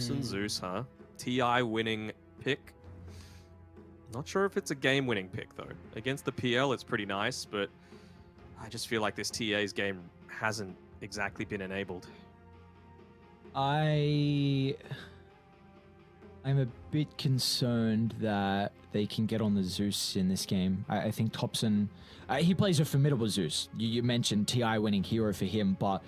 Thompson Zeus, huh? TI winning pick. Not sure if it's a game-winning pick, though. Against the PL, it's pretty nice, but I just feel like this TA's game hasn't exactly been enabled. I'm a bit concerned that they can get on the Zeus in this game. I think Thompson, he plays a formidable Zeus. You mentioned TI winning hero for him, but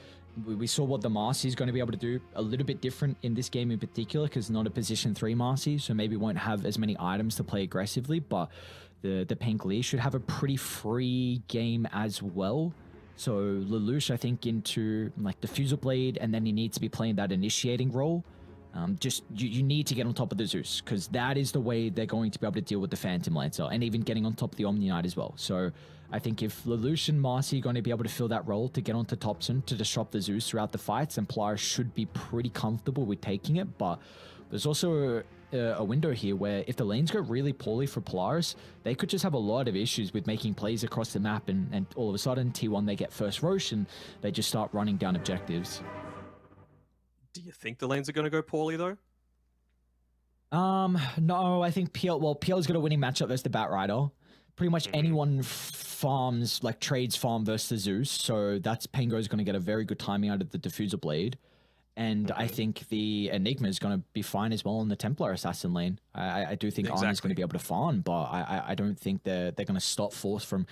we saw what the Marcy is going to be able to do a little bit different in this game in particular, because not a position 3 Marcy, so maybe won't have as many items to play aggressively, but the Pink Lee should have a pretty free game as well. So Lelouch, I think, into like the Diffusal Blade, and then he needs to be playing that initiating role. Just you need to get on top of the Zeus, because that is the way they're going to be able to deal with the Phantom Lancer, and even getting on top of the Omni Knight as well. So I think if Lelouch and Marcy are going to be able to fill that role to get onto Thompson to disrupt the Zeus throughout the fights, and Polaris should be pretty comfortable with taking it. But there's also a window here where if the lanes go really poorly for Polaris, they could just have a lot of issues with making plays across the map, and all of a sudden T1 they get first Roche and they just start running down objectives. Do you think the lanes are going to go poorly, though? No, I think PL's got a winning matchup versus the Batrider. Pretty much anyone farms, like trades farm versus the Zeus, so that's Pengo's going to get a very good timing out of the Diffuser Blade. And I think the Enigma is going to be fine as well in the Templar Assassin lane. I do think Arna's going to be able to farm, but I don't think they're going to stop Force from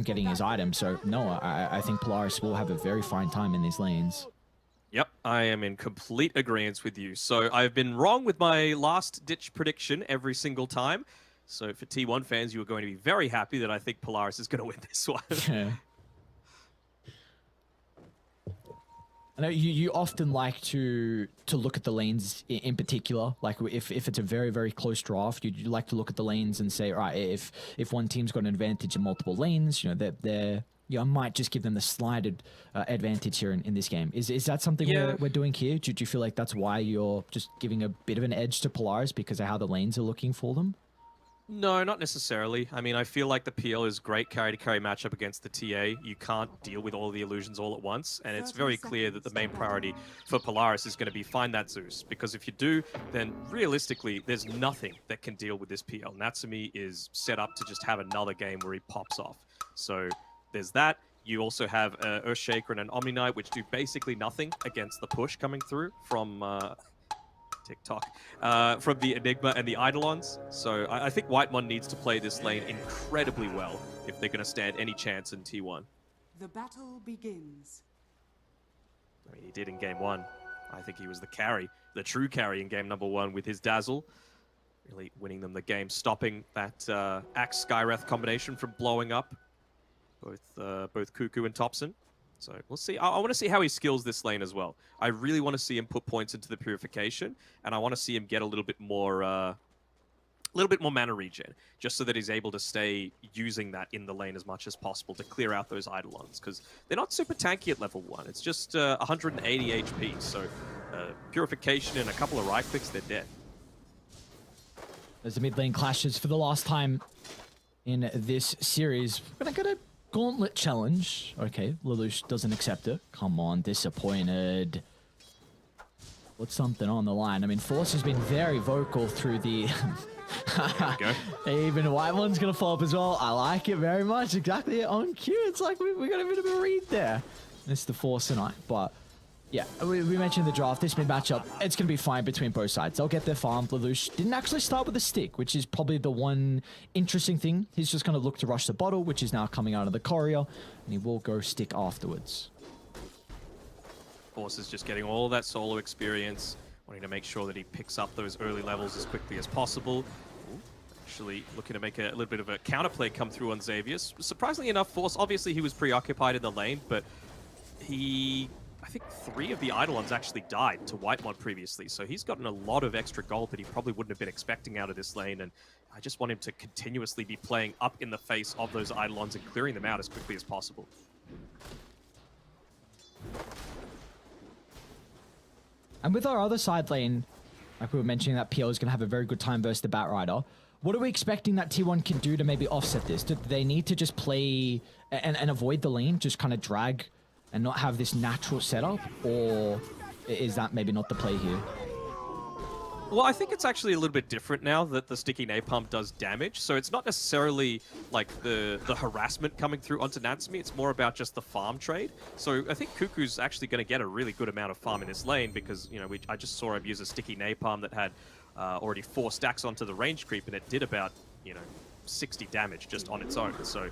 getting his item. So no, I think Polaris will have a very fine time in these lanes. Yep, I am in complete agreement with you. So I've been wrong with my last-ditch prediction every single time. So for T1 fans, you are going to be very happy that I think Polaris is going to win this one. Yeah. I know you often like to look at the lanes in particular. Like if it's a very, very close draft, you like to look at the lanes and say, all right, if one team's got an advantage in multiple lanes, you know, they're I might just give them the slided advantage here in this game. Is that something we're doing here? Do you feel like that's why you're just giving a bit of an edge to Polaris because of how the lanes are looking for them? No, not necessarily. I mean, I feel like the PL is great carry-to-carry matchup against the TA. You can't deal with all the illusions all at once, and it's very clear that the main priority for Polaris is going to be find that Zeus, because if you do, then realistically, there's nothing that can deal with this PL. Natsumi is set up to just have another game where he pops off. So there's that. You also have Earthshaker and an Omni Knight, which do basically nothing against the push coming through from TikTok, from the Enigma and the Eidolons. So I think Whitemon needs to play this lane incredibly well if they're going to stand any chance in T1. The battle begins. I mean, he did in game 1. I think he was the carry, the true carry in game number 1 with his Dazzle. Really winning them the game, stopping that Axe Skywrath combination from blowing up both Cuckoo and Thompson. So we'll see. I want to see how he skills this lane as well. I really want to see him put points into the Purification, and I want to see him get a little bit more mana regen, just so that he's able to stay using that in the lane as much as possible to clear out those Eidolons, because they're not super tanky at level 1. It's just 180 HP, so Purification and a couple of right clicks, they're dead. As the mid lane clashes for the last time in this series, we're gonna get a Gauntlet challenge. Okay, Lelouch doesn't accept it. Come on, disappointed. What's something on the line? I mean, Force has been very vocal through the... Even Whitemon's going to fall up as well. I like it very much. Exactly on cue. It's like we got a bit of a read there. It's the Force tonight, but... Yeah, we mentioned the draft. This mid matchup, it's going to be fine between both sides. They'll get their farm. Lelouch didn't actually start with a stick, which is probably the one interesting thing. He's just going to look to rush the bottle, which is now coming out of the courier, and he will go stick afterwards. Force is just getting all that solo experience, wanting to make sure that he picks up those early levels as quickly as possible. Ooh, actually looking to make a little bit of a counterplay come through on Xavier. Surprisingly enough, Force, obviously he was preoccupied in the lane, but I think 3 of the Eidolons actually died to Whitemon previously, so he's gotten a lot of extra gold that he probably wouldn't have been expecting out of this lane, and I just want him to continuously be playing up in the face of those Eidolons and clearing them out as quickly as possible. And with our other side lane, like we were mentioning, that PL is going to have a very good time versus the Batrider. What are we expecting that T1 can do to maybe offset this? Do they need to just play and avoid the lane, just kind of drag and not have this natural setup, or is that maybe not the play here? Well, I think it's actually a little bit different now that the sticky napalm does damage. So it's not necessarily like the harassment coming through onto Natsumi. It's more about just the farm trade. So I think Cuckoo's actually going to get a really good amount of farm in this lane because, you know, I just saw him use a sticky napalm that had already 4 stacks onto the range creep, and it did about, you know, 60 damage just on its own. So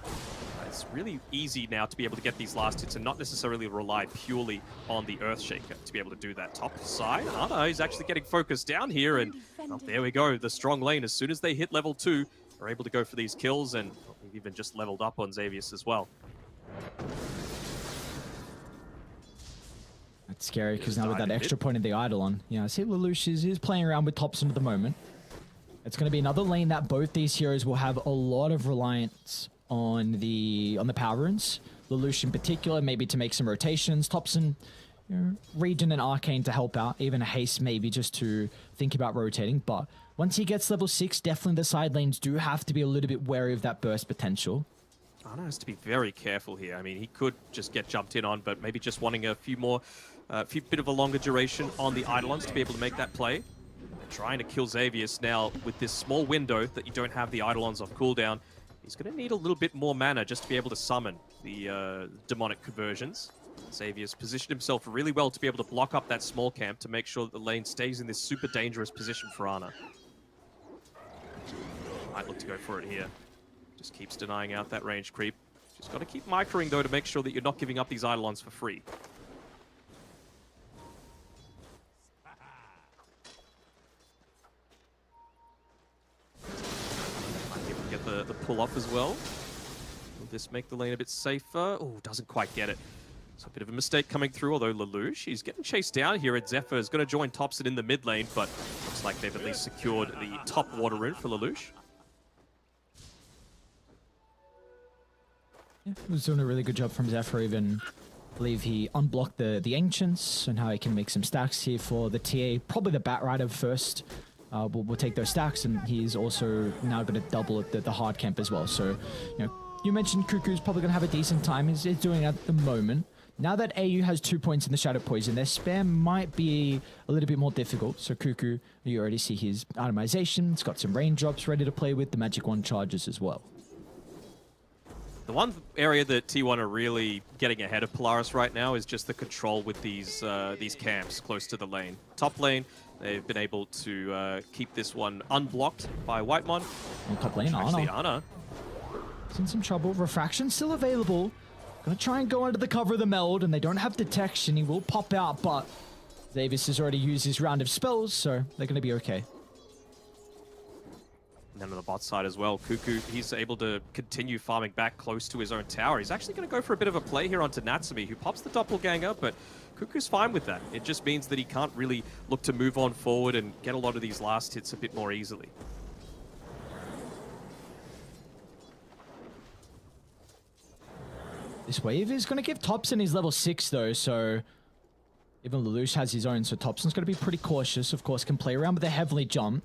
it's really easy now to be able to get these last hits and not necessarily rely purely on the Earthshaker to be able to do that. Top side, Ana is actually getting focused down here, and there we go. The strong lane, as soon as they hit level 2, are able to go for these kills, and we've even just leveled up on Xavius as well. That's scary because now with that extra point of the Eidolon, yeah, I see Lelouch is playing around with Thompson at the moment. It's going to be another lane that both these heroes will have a lot of reliance on the power runes. Lelouch in particular, maybe to make some rotations. Thompson, you know, Regen and Arcane to help out. Even a Haste maybe just to think about rotating. But once he gets level 6, definitely the side lanes do have to be a little bit wary of that burst potential. Ana has to be very careful here. I mean, he could just get jumped in on, but maybe just wanting a few more, bit of a longer duration on the Eidolons to be able to make that play. Trying to kill Xavius now with this small window that you don't have the Eidolons off cooldown. He's going to need a little bit more mana just to be able to summon the demonic conversions. Xavius positioned himself really well to be able to block up that small camp to make sure that the lane stays in this super dangerous position for Ana. Might look to go for it here. Just keeps denying out that range creep. Just got to keep microing though to make sure that you're not giving up these Eidolons for free. The pull off as well. Will this make the lane a bit safer? Oh, doesn't quite get it. So a bit of a mistake coming through, although Lelouch, he's getting chased down here, and Zephyr is going to join Thompson in the mid lane, but looks like they've at least secured the top water rune for Lelouch. Yeah, he was doing a really good job from Zephyr. Even I believe he unblocked the Ancients and how he can make some stacks here for the TA. Probably the Batrider first. We'll take those stacks, and he's also now going to double the hard camp as well. So, you know, you mentioned Cuckoo's probably going to have a decent time. He's doing it at the moment. Now that AU has 2 points in the Shadow Poison, their spam might be a little bit more difficult. So Cuckoo, you already see his itemization. It's got some raindrops ready to play with. The Magic Wand charges as well. The one area that T1 are really getting ahead of Polaris right now is just the control with these camps close to the lane. Top lane, they've been able to keep this one unblocked by Whitemon. On top lane, Ana. He's in some trouble. Refraction still available. Gonna try and go under the cover of the meld, and they don't have detection. He will pop out, but Xavius has already used his round of spells, so they're gonna be okay. And then on the bot side as well, Cuckoo, he's able to continue farming back close to his own tower. He's actually going to go for a bit of a play here onto Natsumi, who pops the doppelganger, but Cuckoo's fine with that. It just means that he can't really look to move on forward and get a lot of these last hits a bit more easily. This wave is going to give Thompson his level 6 though, so even Lelouch has his own, so Thompson's going to be pretty cautious. Of course, can play around with a heavily jump.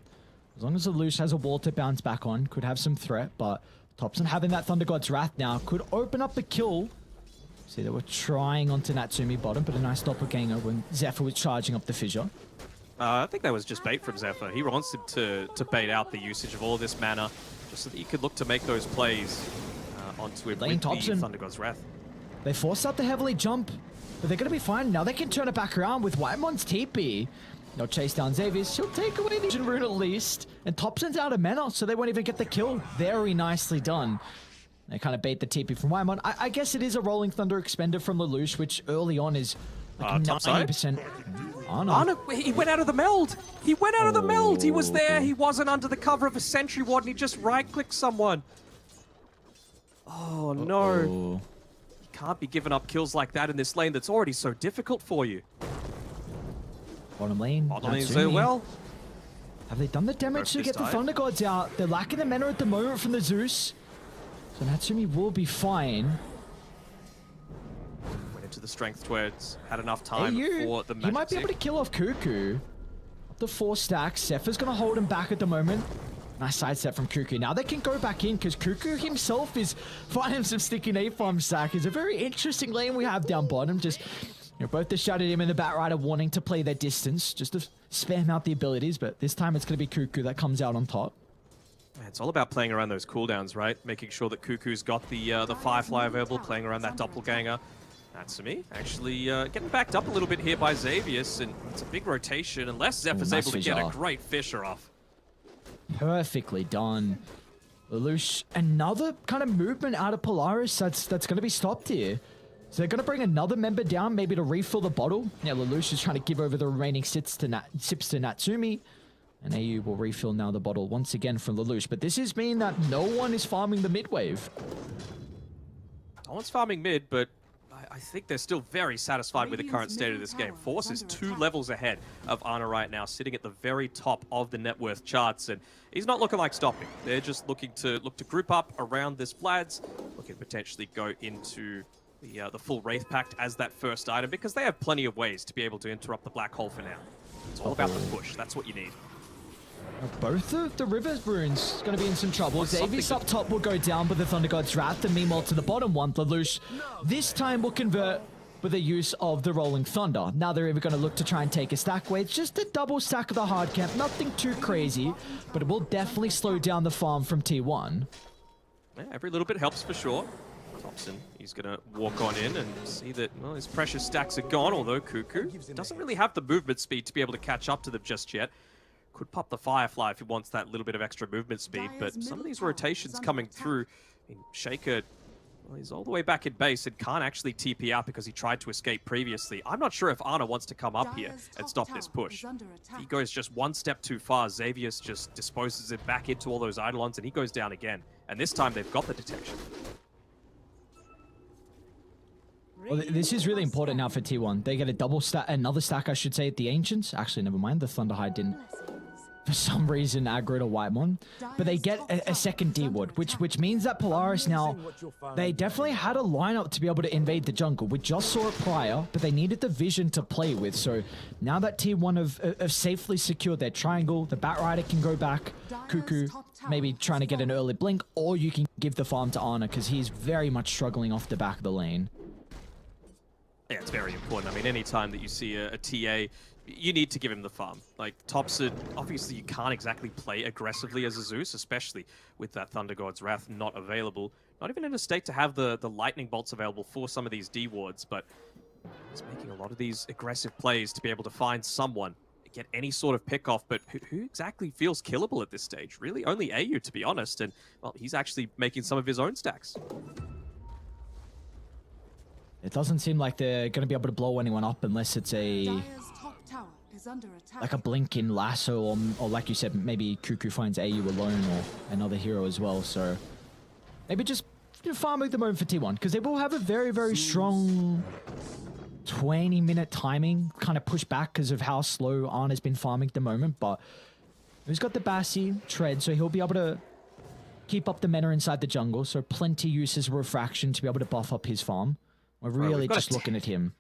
As long as Lelouch has a wall to bounce back on, could have some threat, but Thompson having that Thunder God's Wrath now could open up the kill. See, they were trying onto Natsumi bottom, but a nice doppelganger when Zephyr was charging up the fissure. I think that was just bait from Zephyr. He wants him to bait out the usage of all of this mana, just so that he could look to make those plays onto him with the Thunder God's Wrath. They forced out the heavily jump, but they're going to be fine. Now they can turn it back around with Whitemon's TP. They'll chase down Xavius. He'll take away the Vision Rune at least. And Thompson's out of mana, so they won't even get the kill. Very nicely done. They kind of bait the TP from Whitemon. I guess it is a Rolling Thunder expender from Lelouch, which early on is like 90%. Ana, he went out of the meld. He went out of the meld. He was there. He wasn't under the cover of a Sentry Ward, and he just right-clicked someone. Oh, no. You can't be giving up kills like that in this lane that's already so difficult for you. Bottom lane. Bottom lane so well. Have they done the damage to get the Thunder Gods out? They're lacking the mana at the moment from the Zeus. So Natsumi will be fine. Went into the Strength Twids. Had enough time for the magic. He might be able to kill off Cuckoo. Up to 4 stacks. Zephyr's going to hold him back at the moment. Nice sidestep from Cuckoo. Now they can go back in because Cuckoo himself is finding some sticky napalm stack. It's a very interesting lane we have down bottom. Just Both the Shadow Demon and the Batrider wanting to play their distance, just to spam out the abilities, but this time it's going to be Cuckoo that comes out on top. It's all about playing around those cooldowns, right? Making sure that Cuckoo's got the Firefly available, playing around that Doppelganger. Natsumi actually getting backed up a little bit here by Xavius, and it's a big rotation, unless Zephyr's able to get a great Fisher off. Perfectly done. Lelouch, another kind of movement out of Polaris that's going to be stopped here. So they're going to bring another member down, maybe to refill the bottle. Yeah, Lelouch is trying to give over the remaining sips to Natsumi. And AU will refill now the bottle once again from Lelouch. But this is meaning that no one is farming the mid wave. No one's farming mid, but I think they're still very satisfied with the current state of this game. Force is 2 levels ahead of Ana right now, sitting at the very top of the net worth charts, and he's not looking like stopping. They're just looking to group up around this Vlad's, looking to potentially go into the full Wraith Pact as that first item, because they have plenty of ways to be able to interrupt the Black Hole for now. It's all about the push. That's what you need. Both of the Rivers runes going to be in some trouble. Xavius up top will go down with the Thunder God's Wrath, and meanwhile to the bottom one, Lelouch this time will convert with the use of the Rolling Thunder. Now they're even going to look to try and take a stack away. It's just a double stack of the hard camp, nothing too crazy, but it will definitely slow down the farm from T1. Yeah, every little bit helps for sure. Thompson, he's going to walk on in and see that, well, his precious stacks are gone, although Cuckoo doesn't really have the movement speed to be able to catch up to them just yet. Could pop the Firefly if he wants that little bit of extra movement speed, but some of these rotations coming through, I mean, Shaker, well, he's all the way back in base and can't actually TP out because he tried to escape previously. I'm not sure if Ana wants to come up here and stop this push. If he goes just one step too far, Xavius just disposes it back into all those Eidolons and he goes down again. And this time they've got the detection. Well, this is really important now for T1. They get a double stack, another stack, I should say, at the Ancients. Actually, never mind. The Thunderhide didn't, for some reason, aggro to Whitemon. But they get a second D-Wood, which means that Polaris now, they definitely had a lineup to be able to invade the jungle. We just saw it prior, but they needed the vision to play with. So now that T1 have safely secured their triangle, the Batrider can go back. Cuckoo maybe trying to get an early blink, or you can give the farm to Ana because he's very much struggling off the back of the lane. Yeah, it's very important. I mean, any time that you see a TA, you need to give him the farm. Like, Topsid, obviously you can't exactly play aggressively as a Zeus, especially with that Thunder God's Wrath not available. Not even in a state to have the Lightning Bolts available for some of these D-Wards, but he's making a lot of these aggressive plays to be able to find someone, get any sort of pick-off, but who exactly feels killable at this stage? Really, only AU, to be honest, and, well, he's actually making some of his own stacks. It doesn't seem like they're going to be able to blow anyone up unless it's like a blinking lasso or like you said, maybe Cuckoo finds AU alone or another hero as well. So maybe just farm at the moment for T1 because they will have a very, very strong 20-minute timing kind of push back because of how slow Ana's been farming at the moment. But he's got the Bassi tread, so he'll be able to keep up the mana inside the jungle. So plenty uses of refraction to be able to buff up his farm. We're really just looking at him.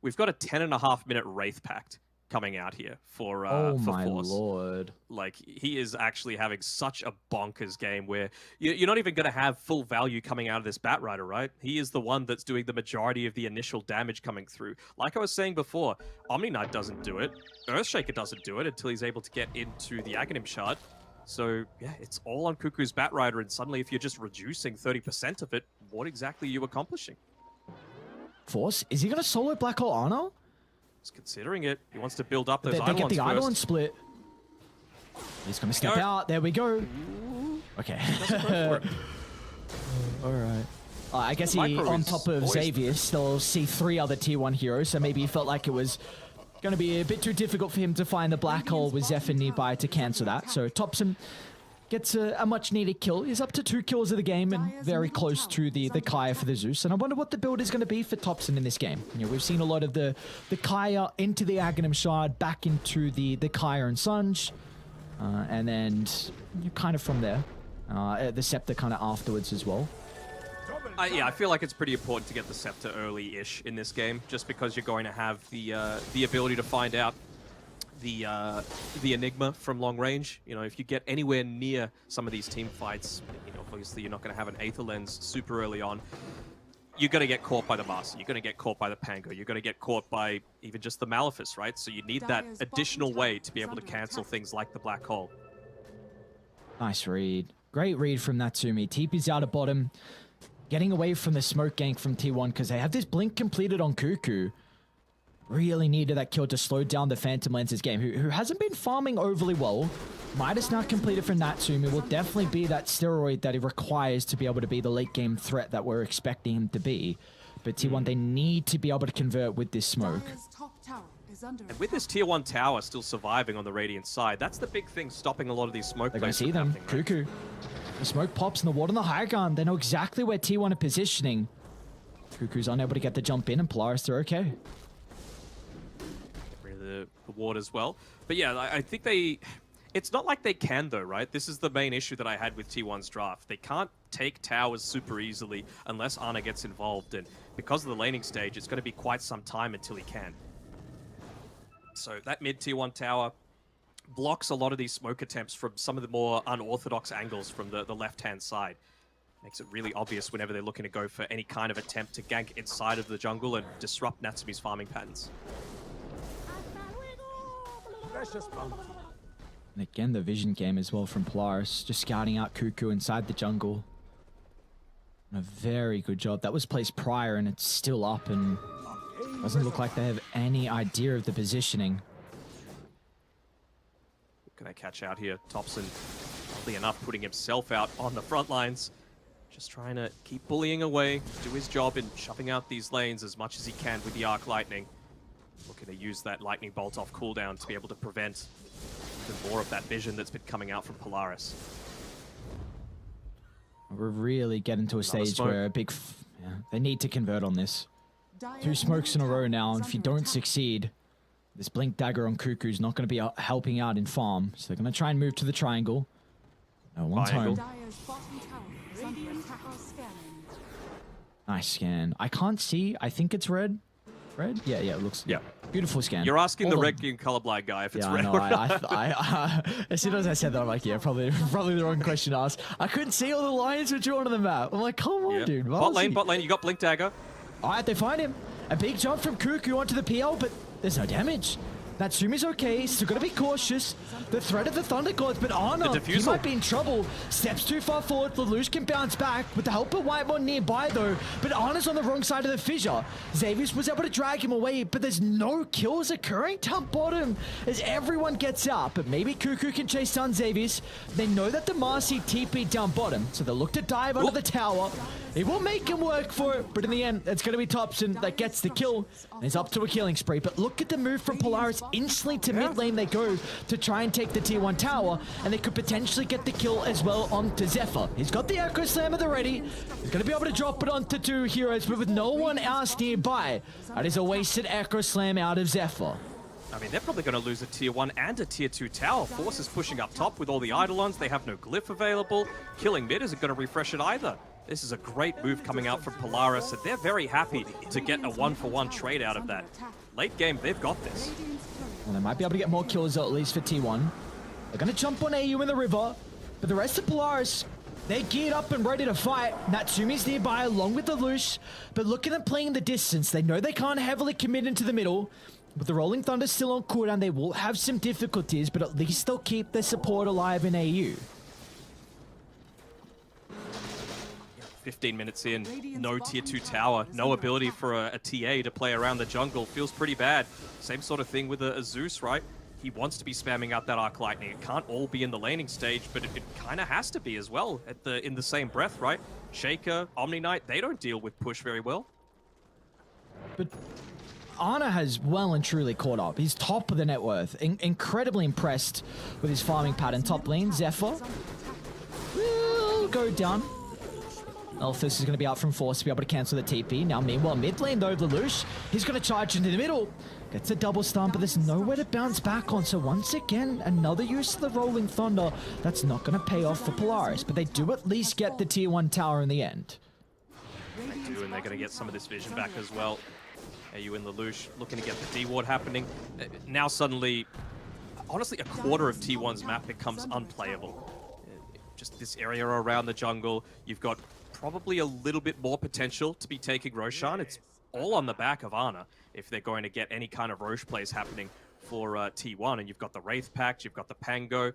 We've got a 10.5-minute Wraith Pact coming out here for oh for my Force. lord. Like, he is actually having such a bonkers game where you're not even going to have full value coming out of this Batrider, right? He is the one that's doing the majority of the initial damage coming through. Like I was saying before, Omni Knight doesn't do it. Earthshaker doesn't do it until he's able to get into the Aghanim Shard. So, yeah, it's all on Cuckoo's Batrider, and suddenly if you're just reducing 30% of it, what exactly are you accomplishing? Force? Is he going to solo Black Hole Ana? He's considering it. He wants to build up those They get the Eidolons Eidolon split. He's going to step out. There we go. Okay. Alright. I guess he, on top of Xavier, still see 3 other tier 1 heroes, so maybe he felt like it was going to be a bit too difficult for him to find the Black Hole with Zephyr nearby to cancel that. So Thompson gets a much-needed kill. He's up to 2 kills of the game and very close to the Kaya for the Zeus. And I wonder what the build is going to be for Thompson in this game. You know, we've seen a lot of the Kaya into the Aghanim Shard, back into the Kaya and Sunj. And then kind of from there. The Scepter kind of afterwards as well. Yeah, I feel like it's pretty important to get the Scepter early-ish in this game, just because you're going to have the ability to find out the Enigma from long range. You know, if you get anywhere near some of these team fights, you know, obviously you're not going to have an Aether Lens super early on. you're going to get caught by the Master. You're going to get caught by the Pango. You're going to get caught by even just the Malefice, right? So you need that Dire's additional bottom way tower to be is able to under cancel attack. things like the Black Hole. Nice read. Great read from Natsumi. TP's out of bottom. Getting away from the smoke gank from T1 because they have this blink completed on Cuckoo. Really needed that kill to slow down the Phantom Lance's game, who hasn't been farming overly well. Midas now completed for Natsumi will definitely be that steroid that he requires to be able to be the late game threat that we're expecting him to be. But T1, they need to be able to convert with this smoke. Dire's top tower is under And with attack. this Tier 1 tower still surviving on the Radiant side, that's the big thing stopping a lot of these smoke They're going plays to see from them. happening, right? Cuckoo. The smoke pops and the ward on the high ground. They know exactly where T1 are positioning. Cuckoo's unable to get the jump in, and Polaris, they're okay. Get rid of the ward as well. But yeah, I think they... It's not like they can, though, right? This is the main issue that I had with T1's draft. They can't take towers super easily unless Ana gets involved, and because of the laning stage, it's going to be quite some time until he can. So that mid T1 tower blocks a lot of these smoke attempts from some of the more unorthodox angles from the left-hand side. Makes it really obvious whenever they're looking to go for any kind of attempt to gank inside of the jungle and disrupt Natsumi's farming patterns. And again, the vision game as well from Polaris, just scouting out Cuckoo inside the jungle. And a very good job. That was placed prior, and it's still up, and doesn't look like they have any idea of the positioning. Can I catch out here? Thompson, oddly enough, putting himself out on the front lines. Just trying to keep bullying away, do his job in shoving out these lanes as much as he can with the Arc Lightning. Looking to use that Lightning Bolt off cooldown to be able to prevent even more of that vision that's been coming out from Polaris. We're really getting to a stage smoke. where they need to convert on this. Dire's 2 smokes in a middle row tower now, is and if you under don't attack. succeed, this Blink Dagger on Cuckoo's not going to be helping out in farm. So they're going to try and move to the triangle. No one's Triangle. home. Dire's bottom tower is under attack. Scanning. Nice scan. I can't see. I think it's red. Red? Yeah, it looks... Yeah. Beautiful scan. You're asking All the red game colorblind guy if it's Yeah, red I know. or not. As soon as I said that, I'm like, yeah, probably the wrong question to ask. I couldn't see all the lines were drawn on the map. I'm like, come on, Yeah. dude. Bot lane, you got Blink Dagger. All right, they find him. A big jump from Cuckoo onto the PL, but there's no damage. Natsumi's okay, still gotta be cautious. The threat of the Thunder Gods, but Ana, The he diffusal. might be in trouble. Steps too far forward, Lelouch can bounce back with the help of Whitemon nearby though, but Ana's on the wrong side of the fissure. Xavius was able to drag him away, but there's no kills occurring top bottom as everyone gets out, but maybe Cuckoo can chase down Xavius. They know that the Marcy TP down bottom, so they'll look to dive under the tower. It will make him work for it, but in the end, it's going to be Thompson that gets the kill. And he's up to a killing spree, but look at the move from Polaris. Instantly to mid lane they go to try and take the tier 1 tower, and they could potentially get the kill as well onto Zephyr. He's got the Echo Slam at the ready. He's going to be able to drop it onto 2 heroes, but with no one else nearby. That is a wasted Echo Slam out of Zephyr. I mean, they're probably going to lose a Tier 1 and a Tier 2 tower. Force is pushing up top with all the Eidolons. They have no glyph available. Killing mid isn't going to refresh it either. This is a great move coming out from Polaris, and they're very happy to get a 1-for-1 trade out of that. Late game, they've got this. Well, they might be able to get more kills, at least for T1. They're going to jump on AU in the river, but the rest of Polaris, they're geared up and ready to fight. Natsumi's nearby along with the Lelouch, but look at them playing the distance. They know they can't heavily commit into the middle. With the Rolling Thunder still on cooldown, they will have some difficulties, but at least they'll keep their support alive in AU. 15 minutes in, no Tier 2 tower, no ability for a TA to play around the jungle. Feels pretty bad. Same sort of thing with a Zeus, right? He wants to be spamming out that Arc Lightning. It can't all be in the laning stage, but it kind of has to be as well in the same breath, right? Shaker, Omni Knight, they don't deal with push very well. But Ana has well and truly caught up. He's top of the net worth. Incredibly impressed with his farming pattern. Top lane, Zephyr will go down. Elphus is going to be out from Force to be able to cancel the TP. Now, meanwhile, mid lane, though, Lelouch, he's going to charge into the middle. Gets a double stun, but there's nowhere to bounce back on. So once again, another use of the Rolling Thunder. That's not going to pay off for Polaris, but they do at least get the Tier 1 tower in the end. They do, and they're going to get some of this vision back as well. AU and Lelouch looking to get the D-Ward happening. Now suddenly, honestly, a quarter of T1's map becomes unplayable. Just this area around the jungle, you've got probably a little bit more potential to be taking Roshan. It's all on the back of Ana if they're going to get any kind of Roche plays happening for T1. And you've got the Wraith Pact, you've got the Pango,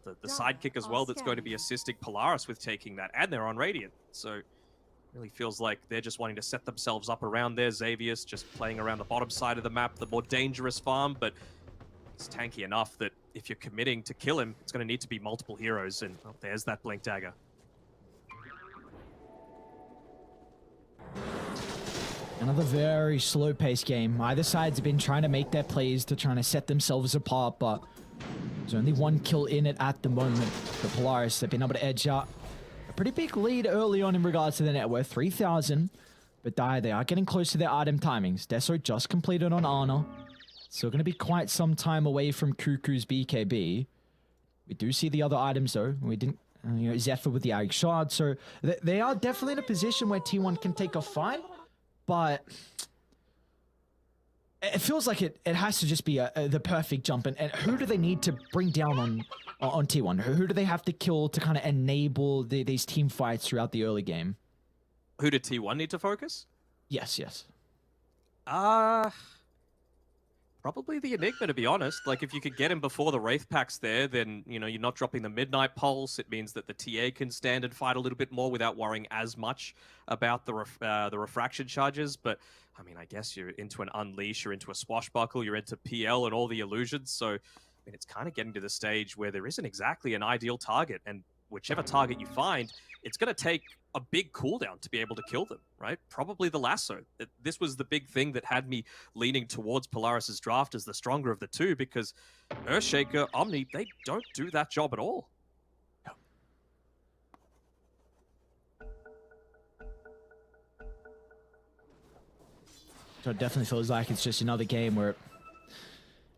the sidekick as well that's going to be assisting Polaris with taking that, and they're on Radiant. So it really feels like they're just wanting to set themselves up around there. Xavius just playing around the bottom side of the map, the more dangerous farm, but it's tanky enough that if you're committing to kill him, it's going to need to be multiple heroes, and oh, there's that Blink Dagger. Another very slow-paced game. Either sides have been trying to make their plays to trying to set themselves apart, but there's only one kill in it at the moment. The Polaris have been able to edge out a pretty big lead early on in regards to the net worth, 3,000. But they are getting close to their item timings. Deso just completed on Ana. Still going to be quite some time away from Cuckoo's BKB. We do see the other items though. We didn't, Zephyr with the Ag Shard. So they are definitely in a position where T1 can take a fight. But it feels like it has to just be the perfect jump. And who do they need to bring down on T1? Who do they have to kill to kind of enable these team fights throughout the early game? Who did T1 need to focus? Yes. Probably the Enigma, to be honest. Like, if you could get him before the Wraith Pack's there, then, you're not dropping the Midnight Pulse. It means that the TA can stand and fight a little bit more without worrying as much about the refraction charges. But, I mean, I guess you're into an Unleash, you're into a Swashbuckle, you're into PL and all the illusions. So, I mean, it's kind of getting to the stage where there isn't exactly an ideal target. And whichever target you find, it's going to take a big cooldown to be able to kill them, right? Probably the lasso. This was the big thing that had me leaning towards Polaris's draft as the stronger of the two, because Earthshaker, Omni, they don't do that job at all. So it definitely feels like it's just another game where,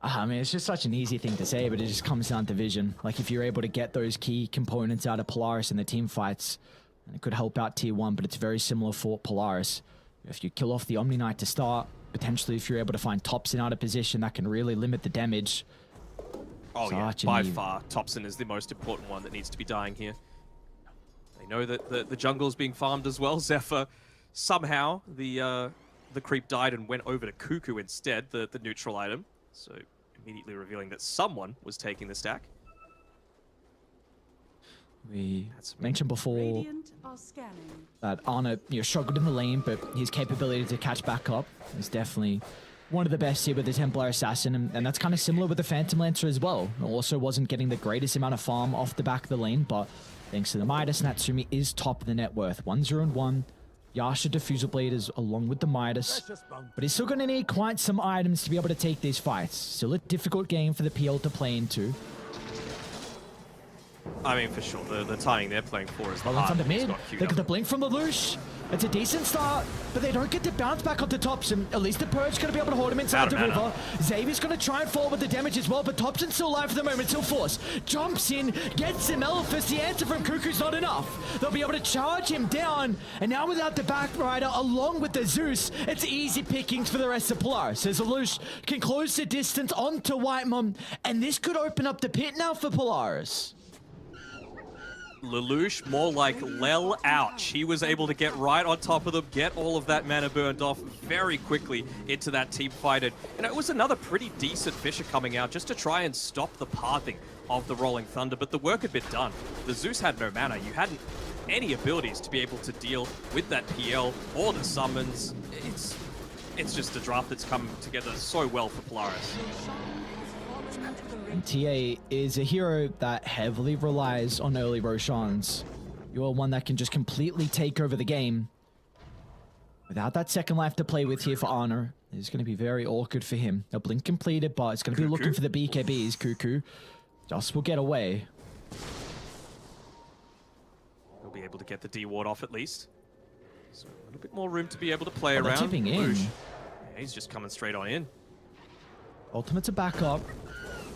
I mean, it's just such an easy thing to say, but it just comes down to vision. Like, if you're able to get those key components out of Polaris in the team fights, and it could help out T1, but it's very similar for Polaris. If you kill off the Omni Knight to start, potentially if you're able to find Topson out of position, that can really limit the damage. Oh yeah, by far, Topson is the most important one that needs to be dying here. They know that the jungle is being farmed as well. Zephyr, somehow, the creep died and went over to Cuckoo instead, the neutral item. So immediately revealing that someone was taking the stack. We mentioned before that Ana struggled in the lane, but his capability to catch back up is definitely one of the best here with the Templar Assassin, and that's kind of similar with the Phantom Lancer as well. Also wasn't getting the greatest amount of farm off the back of the lane, but thanks to the Midas, Natsumi is top of the net worth. 1-0-1. Yasha Diffusal Blade is along with the Midas, but he's still going to need quite some items to be able to take these fights. Still a difficult game for the PL to play into. I mean, for sure, the timing they're playing for is the hard. Under mid. Look at the blink from Lelouch. It's a decent start, but they don't get to bounce back onto Topson. At least the Purge going to be able to hold him inside the river. Xavier's going to try and fall with the damage as well, but Topson's still alive for the moment. Still Force jumps in, gets him Elephas. The answer from Cuckoo's not enough. They'll be able to charge him down, and now without the back rider, along with the Zeus, it's easy pickings for the rest of Polaris. As Lelouch can close the distance onto Whitemon, and this could open up the pit now for Polaris. Lelouch, more like Lel ouch. He was able to get right on top of them, get all of that mana burned off very quickly into that team fight. And it was another pretty decent Fisher coming out just to try and stop the pathing of the Rolling Thunder, but the work had been done. The Zeus had no mana. You hadn't any abilities to be able to deal with that PL or the summons. It's just a draft that's come together so well for Polaris. And TA is a hero that heavily relies on early Roshans. You are one that can just completely take over the game. Without that second life to play with here for Honor, it's going to be very awkward for him. A blink completed, but it's going to be looking for the BKBs. Cuckoo just will get away. He'll be able to get the D-ward off at least. So a little bit more room to be able to play around. They're tipping in. Yeah, he's just coming straight on in. Ultimate to back up.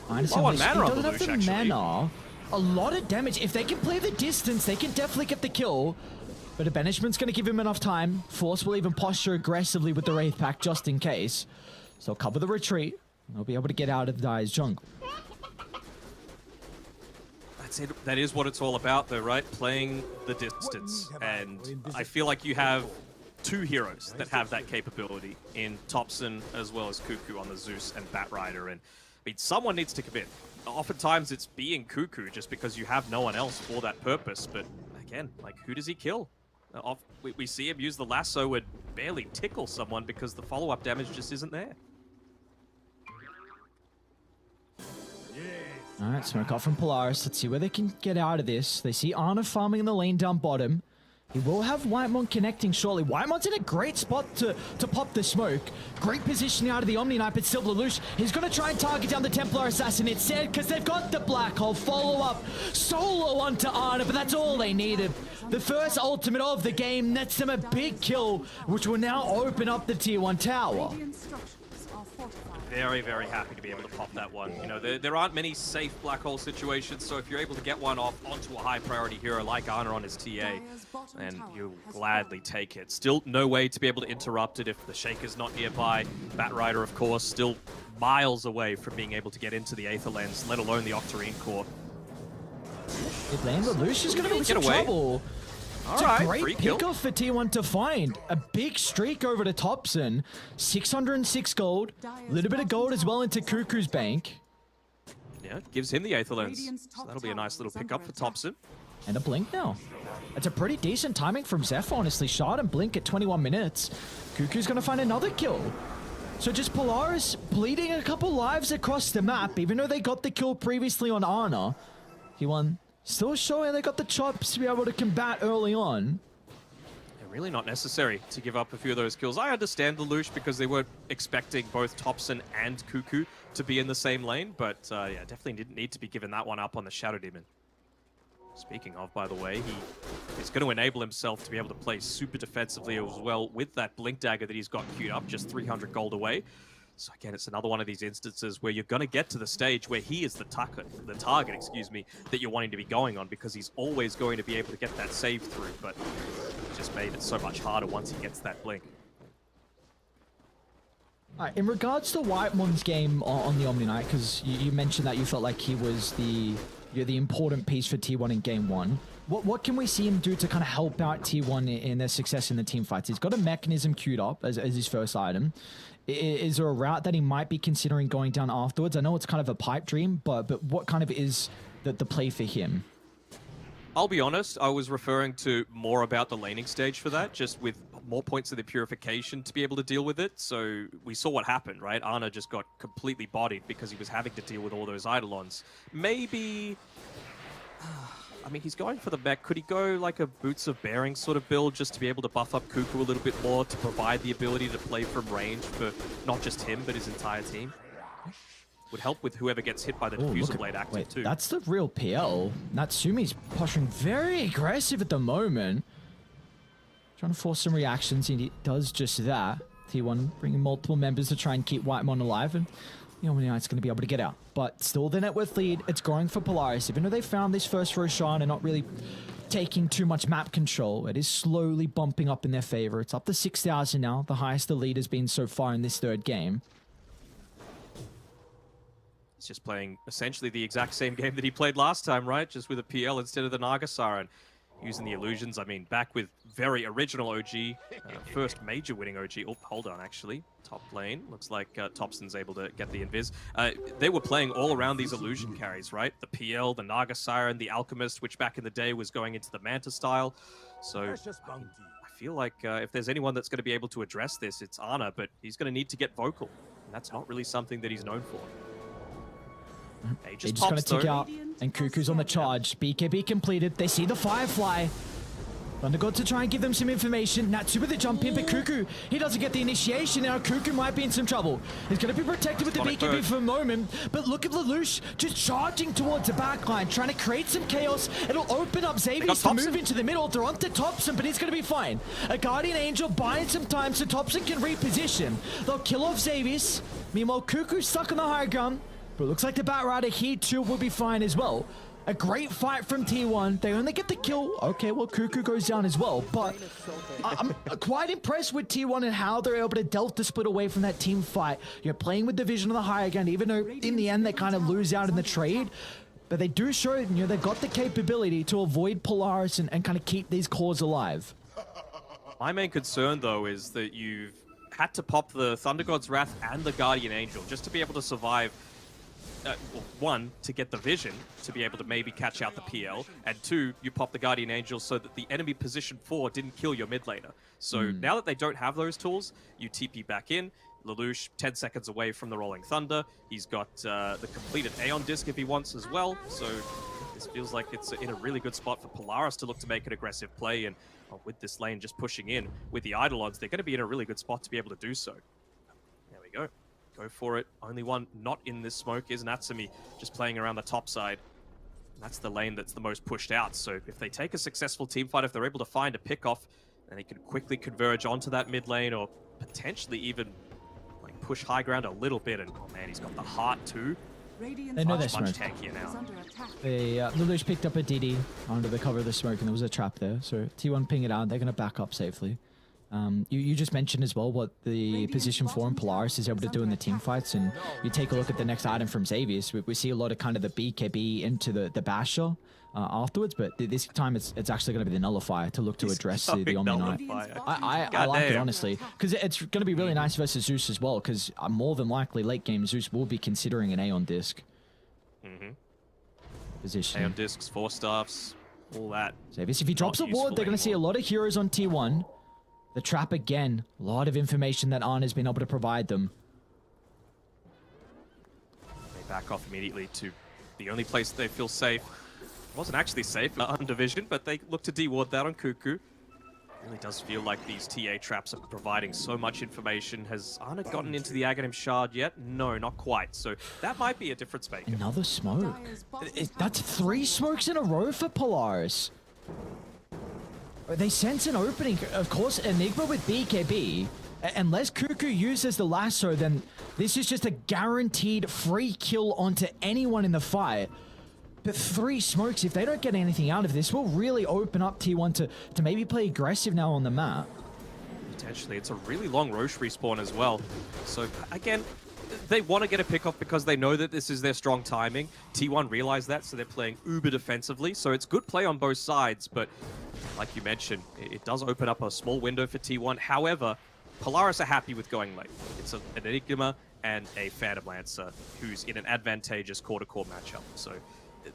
I understand. Low on mana on Lelouch, the mana. A lot of damage. If they can play the distance, they can definitely get the kill. But a banishment's going to give him enough time. Force will even posture aggressively with the Wraith Pack just in case. So cover the retreat. They'll be able to get out of Dire's jungle. That is what it's all about, though, right? Playing the distance. And I feel like you have two heroes that have that capability in Topson as well as Cuckoo on the Zeus and Batrider. And I mean, someone needs to commit. Oftentimes it's being Cuckoo just because you have no one else for that purpose. But again, like, who does he kill? We see him use the lasso and barely tickle someone because the follow-up damage just isn't there. All right, smoke off from Polaris. Let's see where they can get out of this. They see Ana farming in the lane down bottom. He will have Whitemon connecting shortly. Whitemon's in a great spot to pop the smoke. Great positioning out of the Omni Knight, but still Lelouch. He's going to try and target down the Templar Assassin instead because they've got the Black Hole follow-up solo onto Ana, but that's all they needed. The first ultimate of the game nets them a big kill, which will now open up the Tier 1 tower. Radiant structures are fortified. Very, very happy to be able to pop that one. You know, there aren't many safe black hole situations, so if you're able to get one off onto a high priority hero like Ana on his TA, then you gladly take it. Still no way to be able to interrupt it if the Shaker's not nearby. Batrider, of course, still miles away from being able to get into the Aether Lens, let alone the Octarine Core. If Lelouch is going to be in some trouble. It's a great pickoff for T1 to find. A big streak over to Topson. 606 gold. A little bit of gold as well into Cuckoo's bank. Yeah, gives him the Aether Lens. So that'll be a nice little pickup for Topson. And a blink now. It's a pretty decent timing from Zeph, honestly. Shard and blink at 21 minutes. Cuckoo's going to find another kill. So just Polaris bleeding a couple lives across the map, even though they got the kill previously on Ana. T1 still showing they got the chops to be able to combat early on. Yeah, really not necessary to give up a few of those kills. I understand Lelouch because they weren't expecting both Topson and Cuckoo to be in the same lane, but yeah, definitely didn't need to be given that one up on the Shadow Demon. Speaking of, by the way, he is going to enable himself to be able to play super defensively as well with that Blink Dagger that he's got queued up, just 300 gold away. So again, it's another one of these instances where you're going to get to the stage where he is the target, excuse me, that you're wanting to be going on because he's always going to be able to get that save through, but it just made it so much harder once he gets that blink. In regards to Whitemon's game on the Omni Knight, because you mentioned that you felt like he was the important piece for T1 in Game 1. What can we see him do to kind of help out T1 in their success in the team fights? He's got a mechanism queued up as his first item. Is there a route that he might be considering going down afterwards? I know it's kind of a pipe dream, but what kind of is the play for him? I'll be honest, I was referring to more about the laning stage for that, just with more points of the purification to be able to deal with it. So we saw what happened, right? Ana just got completely bodied because he was having to deal with all those Eidolons. Maybe... I mean, he's going for the mech. Could he go like a Boots of Bearing sort of build just to be able to buff up Cuckoo a little bit more to provide the ability to play from range for not just him, but his entire team? Would help with whoever gets hit by the Diffuser Blade active too. That's the real PL. Natsumi's posturing very aggressive at the moment. Trying to force some reactions, and he does just that. T1 bringing multiple members to try and keep Whitemon alive, and the Omni Knight's going to be able to get out. But still the net worth lead, it's growing for Polaris. Even though they found this first Roshan and not really taking too much map control, it is slowly bumping up in their favor. It's up to 6,000 now, the highest the lead has been so far in this third game. He's just playing essentially the exact same game that he played last time, right? Just with a PL instead of the Naga Siren. Using the illusions, I mean, back with very original OG, first major winning OG. Oh, hold on, actually. Top lane. Looks like Topson's able to get the invis. They were playing all around these illusion carries, right? The PL, the Naga Siren, the Alchemist, which back in the day was going into the Manta style. So I feel like if there's anyone that's going to be able to address this, it's Ana, but he's going to need to get vocal. And that's not really something that he's known for. They just going to tick out, and Cuckoo's on the charge. BKB completed. They see the Firefly. Thundergod to try and give them some information. Natsu with the jump in, but Cuckoo, he doesn't get the initiation. Now Cuckoo might be in some trouble. He's going to be protected with the BKB for a moment, but look at Lelouch just charging towards the backline, trying to create some chaos. It'll open up Xavius to move into the middle. They're onto Topson, but he's going to be fine. A Guardian Angel buying some time so Topson can reposition. They'll kill off Xavius. Meanwhile, Cuckoo's stuck on the high ground. But it looks like the Batrider here too will be fine as well. A great fight from T1. They only get the kill. Okay, well, Cuckoo goes down as well. But I'm quite impressed with T1 and how they're able to delta split away from that team fight. You're playing with the vision of the higher ground, even though in the end they kind of lose out in the trade. but they do show, they've got the capability to avoid Polaris and kind of keep these cores alive. My main concern, though, is that you've had to pop the Thunder God's Wrath and the Guardian Angel just to be able to survive. Well, one, to get the vision, to be able to maybe catch out the PL, and two, you pop the Guardian Angel so that the enemy position 4 didn't kill your mid laner. So now that they don't have those tools, you TP back in. Lelouch, 10 seconds away from the Rolling Thunder. He's got the completed Aeon Disc if he wants as well. So this feels like it's in a really good spot for Polaris to look to make an aggressive play. And with this lane just pushing in with the Eidolons, they're going to be in a really good spot to be able to do so. There we go. Go for it. Only one not in this smoke is Natsumi, just playing around the top side. And that's the lane that's the most pushed out. So if they take a successful team fight, if they're able to find a pick-off, then they can quickly converge onto that mid lane or potentially even like push high ground a little bit. And oh man, he's got the heart too. They know they're much smoked. tankier now. Lelouch picked up a DD under the cover of the smoke, and there was a trap there. So T1 ping it out. They're going to back up safely. You just mentioned as well what the position 4 and Polaris is able to do in the team fights, and you take a look at the next item from Xavius. We see a lot of kind of the BKB into the Basher afterwards, but this time it's actually going to be the Nullifier to look to address the Omni Knight. I like it, honestly, because it's going to be really nice versus Zeus as well, because more than likely late game Zeus will be considering an Aeon Disc. Position. Aeon Discs, 4 staffs, all that. Xavius, if he drops a ward, they're going to see a lot of heroes on T1. The trap again, a lot of information that Arn has been able to provide them. They back off immediately to the only place they feel safe. It wasn't actually safe under vision, but they look to deward that on Cuckoo. It really does feel like these TA traps are providing so much information. Has Arna gotten into the Aghanim Shard yet? No, not quite. So that might be a difference maker. Another smoke. That's 3 smokes in a row for Polaris. They sense an opening. Of course, Enigma with BKB. Unless Cuckoo uses the lasso, then this is just a guaranteed free kill onto anyone in the fight. But 3 smokes, if they don't get anything out of this, will really open up T1 to maybe play aggressive now on the map. Potentially. It's a really long Roche respawn as well. So, again, they want to get a pick-off because they know that this is their strong timing. T1 realize that, so they're playing uber defensively. So it's good play on both sides, but like you mentioned, it does open up a small window for T1. However, Polaris are happy with going late. It's an Enigma and a Phantom Lancer who's in an advantageous core-to-core matchup. So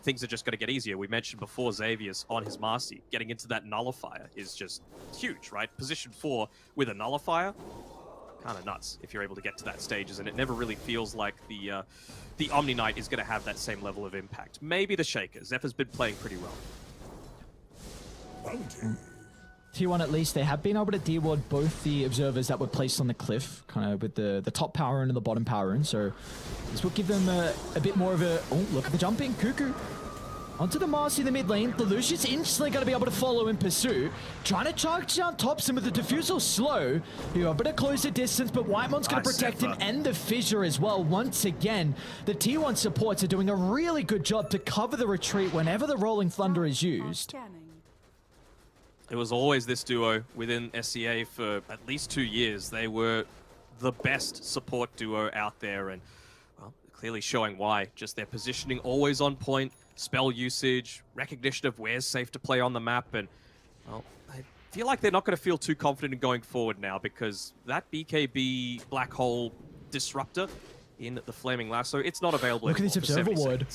things are just going to get easier. We mentioned before Xavius on his Marcy. Getting into that Nullifier is just huge, right? Position 4 with a Nullifier, kind of nuts if you're able to get to that stages, and it never really feels like the Omni Knight is going to have that same level of impact. Maybe the Shaker. Zephyr's been playing pretty well. T1 at least, they have been able to deward both the observers that were placed on the cliff, kind of with the top power rune and the bottom power rune, so this will give them a bit more of a... Oh, look at the jumping, Cuckoo. Onto the Marcy in the mid lane. Lelouch is instantly going to be able to follow in pursuit. Trying to charge down Thompson with the diffusal slow. You're able to close the distance, but Whitemon's going to protect him and the fissure as well. Once again, the T1 supports are doing a really good job to cover the retreat whenever the Rolling Thunder is used. It was always this duo within SCA for at least 2 years. They were the best support duo out there, and well, clearly showing why. Just their positioning always on point, spell usage, recognition of where's safe to play on the map, and well, I feel like they're not going to feel too confident in going forward now because that BKB Black Hole Disruptor in the Flaming Lasso, it's not available. Look at this observer ward.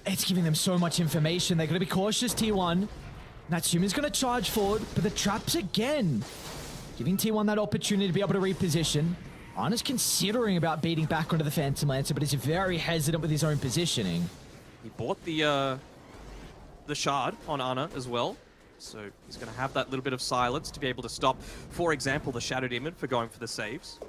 It's giving them so much information. They're going to be cautious, T1. Natsumi's going to charge forward, but the traps again. Giving T1 that opportunity to be able to reposition. Ana's considering about beating back onto the Phantom Lancer, but he's very hesitant with his own positioning. He bought the shard on Ana as well, so he's going to have that little bit of silence to be able to stop, for example, the Shadow Demon for going for the saves.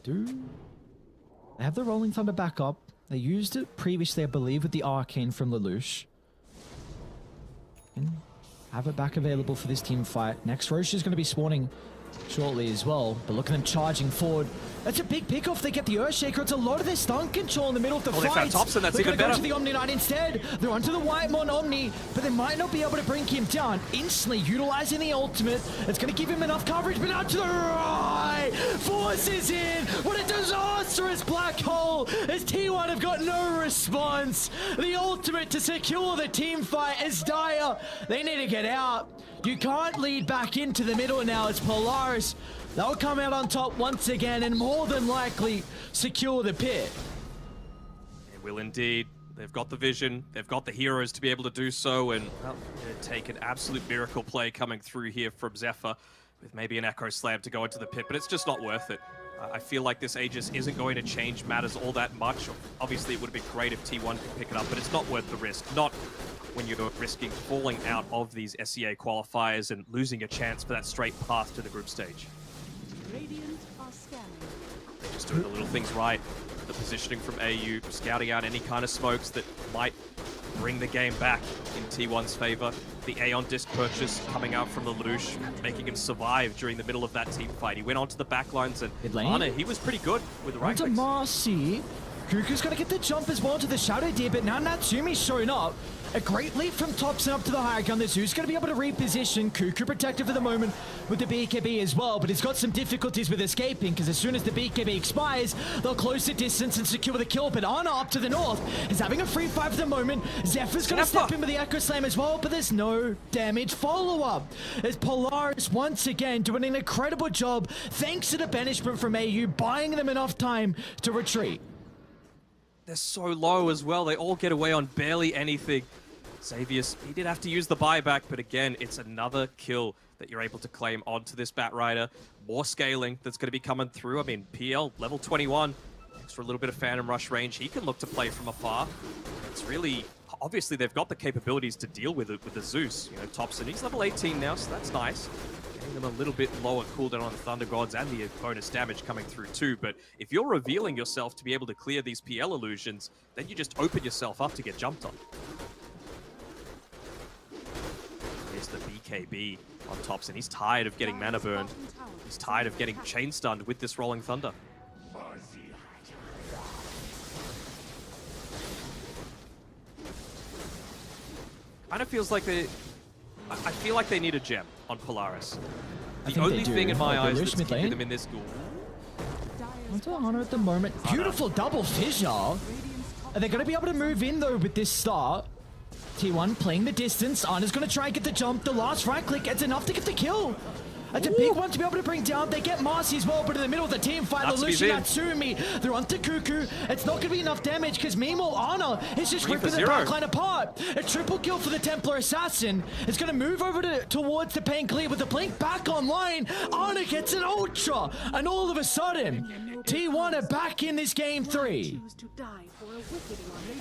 They have the Rolling Thunder back up. They used it previously, I believe, with the Arcane from Lelouch. And have it back available for this team fight. Next, Roche is going to be spawning shortly as well. But look at them charging forward. That's a big pick off. They get the Earthshaker. It's a lot of their stun control in the middle of the They fight. found Thompson. That's They're even gonna better. go to the Omni Knight instead. They're onto the Whitemon Omni, but they might not be able to bring him down. Instantly utilizing the ultimate. It's going to give him enough coverage, but out to the right. Forces in. What a disastrous black hole as T1 have got no response. The ultimate to secure the team fight is dire. They need to get out. You can't lead back into the middle now. It's Polaris. They'll come out on top once again and more than likely secure the pit. They will indeed. They've got the vision. They've got the heroes to be able to do so. And well, it'd take an absolute miracle play coming through here from Zephyr with maybe an Echo Slam to go into the pit. But it's just not worth it. I feel like this Aegis isn't going to change matters all that much. Obviously, it would have been great if T1 could pick it up, but it's not worth the risk. Not when you're risking falling out of these SEA qualifiers and losing a chance for that straight path to the group stage. Radiant are scanning. Just doing the little things right. The positioning from AU, scouting out any kind of smokes that might bring the game back in T1's favor. The Aeon disc purchase coming out from the Lelouch, making him survive during the middle of that team fight. He went onto the back lines and Mid lane. Ana, he was pretty good with the right Onto clicks. Marcy. Kuku's going to get the jump as well to the Shadow Deer, but now Natsumi's showing up. A great leap from Thompson up to the high ground. The Zoo's going to be able to reposition. Kuku protected for the moment with the BKB as well, but he's got some difficulties with escaping because as soon as the BKB expires, they'll close the distance and secure the kill. But Ana up to the north is having a free fight for the moment. Zephyr's going to step in with the Echo Slam as well, but there's no damage follow-up. As Polaris once again doing an incredible job thanks to the banishment from AU, buying them enough time to retreat. They're so low as well. They all get away on barely anything. Xavius, he did have to use the buyback, but again, it's another kill that you're able to claim onto this Batrider. More scaling that's going to be coming through. I mean, PL, level 21, extra little bit of Phantom Rush range. He can look to play from afar. It's really, obviously, they've got the capabilities to deal with it with the Zeus. You know, Thompson, he's level 18 now, so that's nice. Getting them a little bit lower cooldown on the Thunder Gods and the bonus damage coming through too. But if you're revealing yourself to be able to clear these PL illusions, then you just open yourself up to get jumped on. There's the BKB on Thompson. He's tired of getting mana burned. He's tired of getting chain stunned with this Rolling Thunder. Kind of feels like they... I feel like they need a gem on Polaris. The only thing in my eyes that's keeping them in this duel. Onto Ana at the moment. Beautiful double fissure. Are they going to be able to move in though with this start? T1 playing the distance. Ana's going to try and get the jump. The last right click, it's enough to get the kill. It's a big one to be able to bring down. They get Marcy as well, but in the middle of the team fight, Lelouch and Natsumi, they're onto Kuku. It's not going to be enough damage because meanwhile, Ana is just ripping the backline apart. A triple kill for the Templar Assassin. It's going to move over towards the Pain Clear with the blink back online. Ana gets an Ultra, and all of a sudden, T1 are back in this game 3.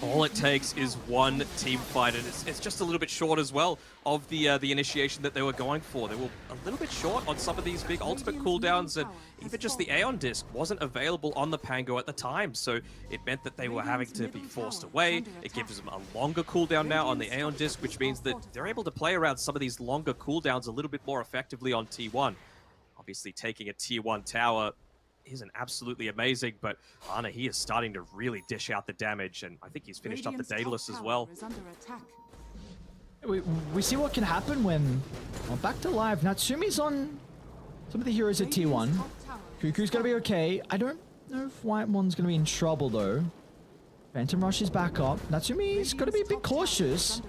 All it takes is one team fight, and it's just a little bit short as well of the initiation that they were going for. They were a little bit short on some of these big ultimate cooldowns, and even just the Aeon disc wasn't available on the Pango at the time, so it meant that they were having to be forced away. It gives them a longer cooldown now on the Aeon disc, which means that they're able to play around some of these longer cooldowns a little bit more effectively on T1. Obviously, taking a Tier 1 tower isn't absolutely amazing, but Ana, he is starting to really dish out the damage, and I think he's finished up the Daedalus as well. We see what can happen when... Well, back to live. Natsumi's on some of the heroes at T1. Kuku's going to be okay. I don't know if Whitemon's going to be in trouble, though. Phantom Rush is back up. Natsumi's got to be a bit cautious.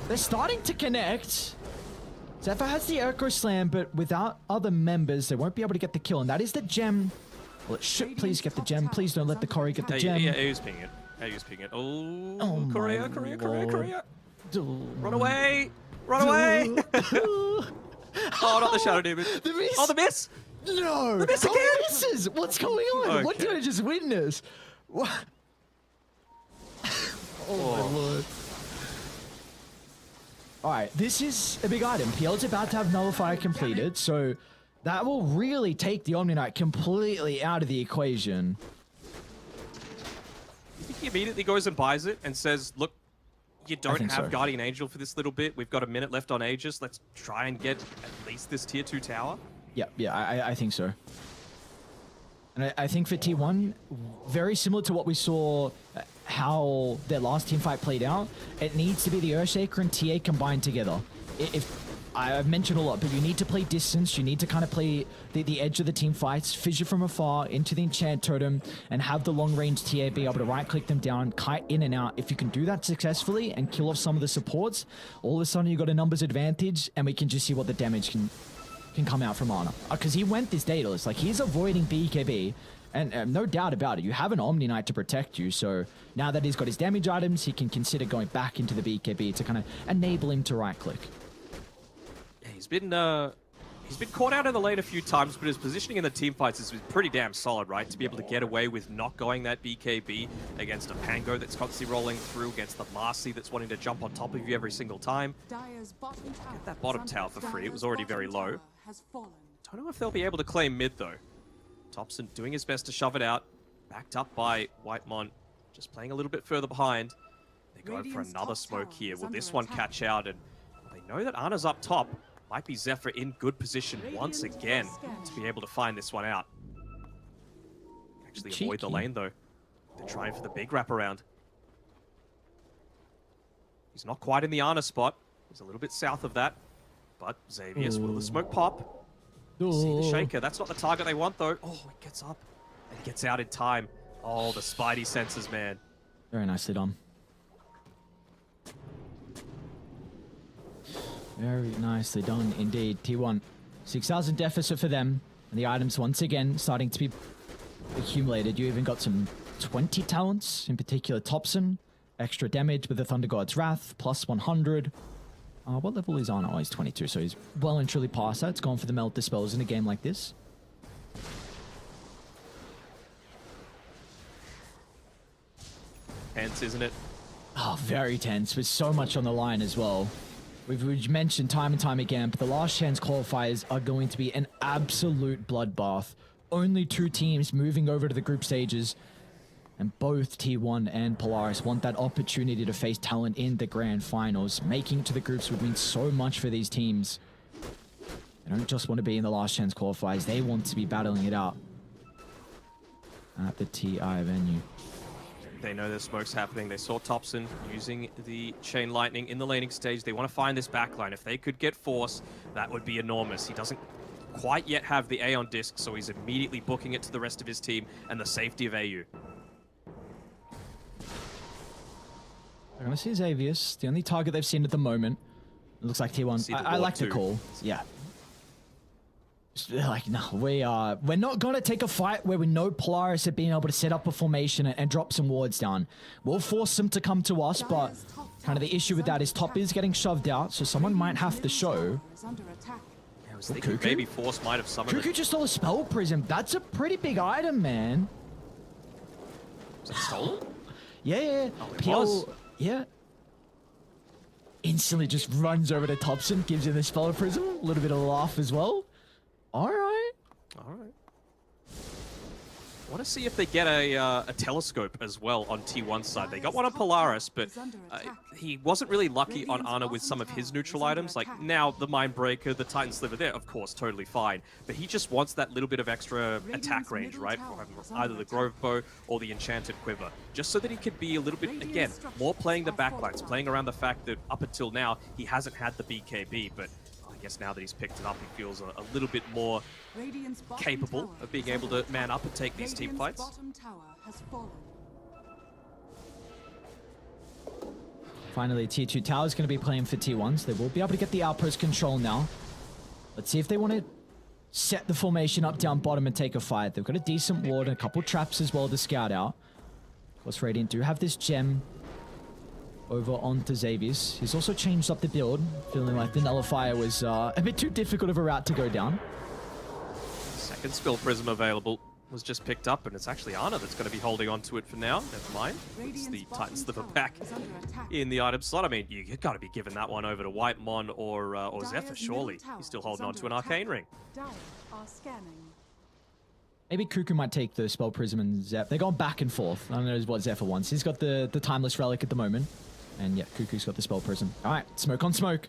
They're starting to connect. Zephyr has the Echo Slam, but without other members, they won't be able to get the kill, and that is the gem. Well, it should please get the gem. Please don't let the Cory get the gem. Yeah, AU's pinging it. AU's pinging it. Oh, Korea. Run away! Run away! Oh, not the Shadow Demon. The miss! Oh, the miss! No! The miss How again! many misses? What's going on? Okay. What did I just witness? What? Oh my lord. Alright, this is a big item. PL's about to have Nullifier completed, so that will really take the Omni Knight completely out of the equation. I think he immediately goes and buys it and says, look, you don't have Guardian Angel for this little bit. We've got a minute left on Aegis. Let's try and get at least this tier 2 tower. Yeah, I think so. And I think for T1, very similar to what we saw, how their last team fight played out, it needs to be the Earthshaker and TA combined together. If I've mentioned a lot, but you need to play distance, you need to kind of play the edge of the team fights, fissure from afar into the enchant totem, and have the long-range TA be able to right-click them down, kite in and out. If you can do that successfully and kill off some of the supports, all of a sudden you've got a numbers advantage, and we can just see what the damage can come out from Ana. Because he went this Daedalus, like he's avoiding BKB, and no doubt about it, you have an Omni Knight to protect you, so now that he's got his damage items, he can consider going back into the BKB to kind of enable him to right-click. He's been caught out in the lane a few times, but his positioning in the team fights is pretty damn solid, right? To be able to get away with not going that BKB against a Pango that's constantly rolling through, against the Marcy that's wanting to jump on top of you every single time. Get that bottom tower for free. It was already very low. Don't know if they'll be able to claim mid, though. Thompson doing his best to shove it out. Backed up by Whitemon, just playing a little bit further behind. They're going for another smoke here. Will this one catch out? And they know that Ana's up top. Might be Zephyr in good position once again to be able to find this one out. Actually avoid the lane, though. They're trying for the big wraparound. He's not quite in the Ana spot. He's a little bit south of that. But Xavius, will the smoke pop? See the Shaker. That's not the target they want, though. Oh, it gets up and gets out in time. Oh, the Spidey senses, man. Very nicely done. Very nicely done indeed. T1, 6,000 deficit for them. And the items once again starting to be accumulated. You even got some 20 talents, in particular Thompson. Extra damage with the Thunder God's Wrath, plus 100. What level is Ana? Oh, he's 22, so he's well and truly past that. It's gone for the Melt Dispels in a game like this. Tense, isn't it? Oh, very tense, with so much on the line as well. We've mentioned time and time again, but the last chance qualifiers are going to be an absolute bloodbath. Only two teams moving over to the group stages, and both T1 and Polaris want that opportunity to face talent in the grand finals. Making it to the groups would mean so much for these teams. They don't just want to be in the last chance qualifiers, they want to be battling it out at the TI venue. They know there's smokes happening. They saw Thompson using the Chain Lightning in the laning stage. They want to find this backline. If they could get Force, that would be enormous. He doesn't quite yet have the A on disc, so he's immediately booking it to the rest of his team and the safety of AU. We're going to see Xavius, the only target they've seen at the moment. It looks like T1. I like the call. Yeah. They're like, no, we're not going to take a fight where we know Polaris have been able to set up a formation and drop some wards down. We'll force them to come to us, but kind of the issue with that is top is getting shoved out, so someone might have to show. I was thinking maybe Force might have summoned Cuckoo just stole a Spell Prism. That's a pretty big item, man. Was it stolen? Yeah. Oh, it was. Yeah. Instantly just runs over to Thompson, gives him the Spell Prism. A little bit of a laugh as well. All right. I want to see if they get a telescope as well on T1's side. They got one on Polaris, but he wasn't really lucky on Ana with some of his neutral items. Like now, the Mindbreaker, the Titan Sliver, they're of course totally fine. But he just wants that little bit of extra attack range, right? From either the Grove Bow or the Enchanted Quiver. Just so that he could be a little bit, again, more playing the backlines, playing around the fact that up until now, he hasn't had the BKB, but I guess now that he's picked it up, he feels a little bit more capable of being able to man up and take these team fights. Finally, Tier 2 Tower is going to be playing for T1, so they will be able to get the outpost control now. Let's see if they want to set the formation up down bottom and take a fight. They've got a decent ward and a couple traps as well to scout out. Of course, Radiant do have this gem over onto Xavius. He's also changed up the build, feeling like the Nullifier was a bit too difficult of a route to go down. Second Spell Prism available was just picked up, and it's actually Ana that's going to be holding on to it for now. Never mind. It's the Titan Sliver back in the item slot. I mean, you've got to be giving that one over to Whitemon or Zephyr, surely. He's still holding on to an Arcane Ring. Maybe Cuckoo might take the Spell Prism and Zephyr. They're going back and forth. I don't know what Zephyr wants. He's got the Timeless Relic at the moment. And yeah, Cuckoo's got the Spell Prism. All right, smoke on smoke.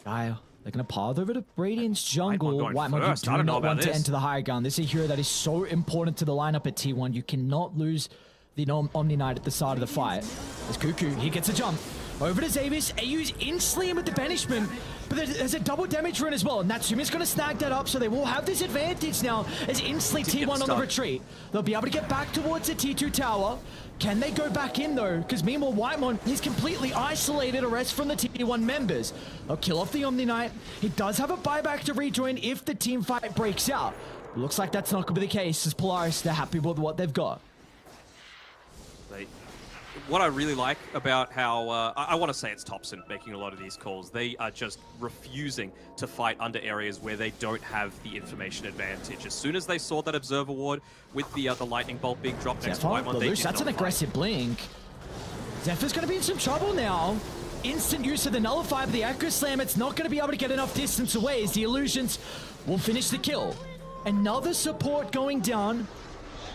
Gaia They're going to path over to Radiant's jungle. Whitemon You first. I do don't know not about want to this. enter the high ground. This is a hero that is so important to the lineup at T1. You cannot lose the Omni Knight at the start of the fight. There's Cuckoo. He gets a jump. Over to Xavius. AU's instantly in with the banishment, but there's a double damage rune as well. Natsumi's going to snag that up, so they will have this advantage now as instantly T1 on the retreat. They'll be able to get back towards the T2 tower. Can they go back in though? Because meanwhile, Whitemon, he's completely isolated a rest from the T1 members. They'll kill off the Omni Knight. He does have a buyback to rejoin if the team fight breaks out. Looks like that's not going to be the case, as Polaris, they're happy with what they've got. What I really like about how, I want to say it's Thompson making a lot of these calls. They are just refusing to fight under areas where they don't have the information advantage. As soon as they saw that Observer Ward with the lightning bolt being dropped next to Whitemon, they did that's an not aggressive blink. Zephyr's going to be in some trouble now. Instant use of the Nullify, but the Echo Slam, it's not going to be able to get enough distance away as the Illusions will finish the kill. Another support going down.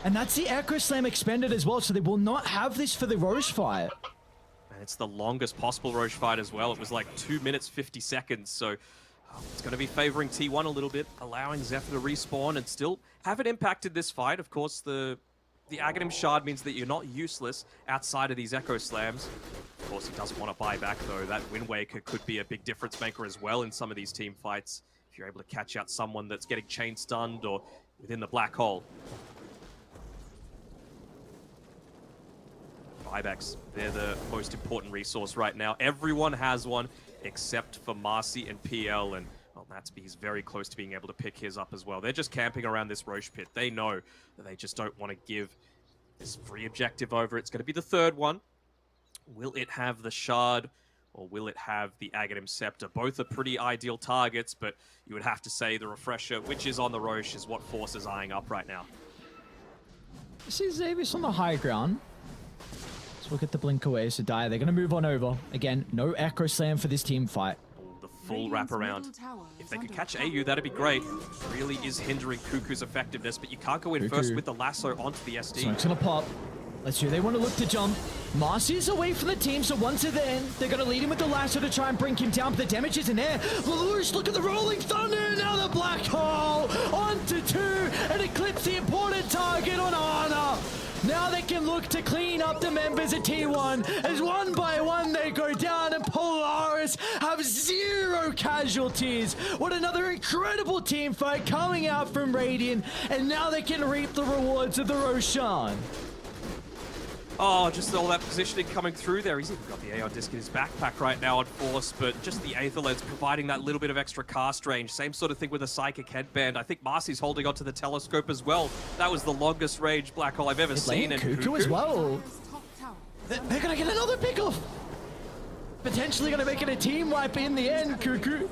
And that's the Echo Slam expended as well, so they will not have this for the Roche fight. And it's the longest possible Roche fight as well. It was like 2 minutes, 50 seconds, so it's going to be favoring T1 a little bit, allowing Zephyr to respawn and still haven't impacted this fight. Of course, the Aghanim Shard means that you're not useless outside of these Echo Slams. Of course, he doesn't want to buy back, though. That Wind Waker could be a big difference maker as well in some of these team fights, if you're able to catch out someone that's getting chain stunned or within the black hole. Buybacks, they're the most important resource right now. Everyone has one except for Marcy and PL, and well, Natsby's very close to being able to pick his up as well. They're just camping around this Roche pit. They know that they just don't want to give this free objective over. It's going to be the third one. Will it have the Shard or will it have the Aghanim Scepter? Both are pretty ideal targets, but you would have to say the Refresher, which is on the Roche, is what Force is eyeing up right now. This is Xavius on the high ground. We'll get the blink away, so Dire, they're going to move on over. Again, no Echo Slam for this team fight. The full wraparound. If they could catch AU, that'd be great. Really is hindering Cuckoo's effectiveness, but you can't go in first with the lasso onto the SD. Smoke's going to pop. Let's see, they want to look to jump. Marcy's away from the team, so once at the end, they're going to lead him with the lasso to try and bring him down, but the damage isn't there. Lelouch, look at the rolling thunder, now the black hole! Onto two, and eclipse the important target on Ana. Now they can look to clean up the members of T1 as one by one they go down and Polaris have 0 casualties. What another incredible team fight coming out from Radiant, and now they can reap the rewards of the Roshan. Oh, just all that positioning coming through there. He's even got the Aeon Disc in his backpack right now on Force, but just the Aetherlens providing that little bit of extra cast range. Same sort of thing with the Psychic Headband. I think Marcy's holding onto the Telescope as well. That was the longest range Black Hole I've ever seen. And Cuckoo as well. They're going to get another pickoff. Potentially going to make it a team wipe in the end, Cuckoo.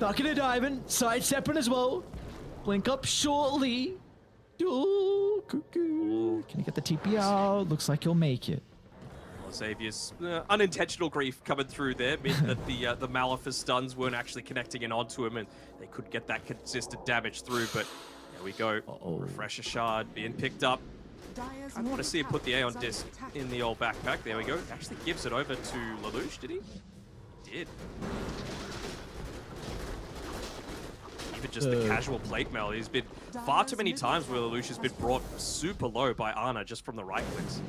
Ducking and diving, sidestepping as well. Blink up shortly. Oh, Cuckoo. Can he get the TP out? Looks like he'll make it. Well, Xavier's unintentional grief coming through there meant that the Malefice stuns weren't actually connecting in onto him, and they could get that consistent damage through, but there we go. Refresher Shard being picked up. I want to see him put the Aeon Disc in the old backpack. There we go. Actually gives it over to Lelouch, did he? He did. Even just the casual plate mail. He's been far too many times where Lelouch has been brought super low by Ana just from the right clicks.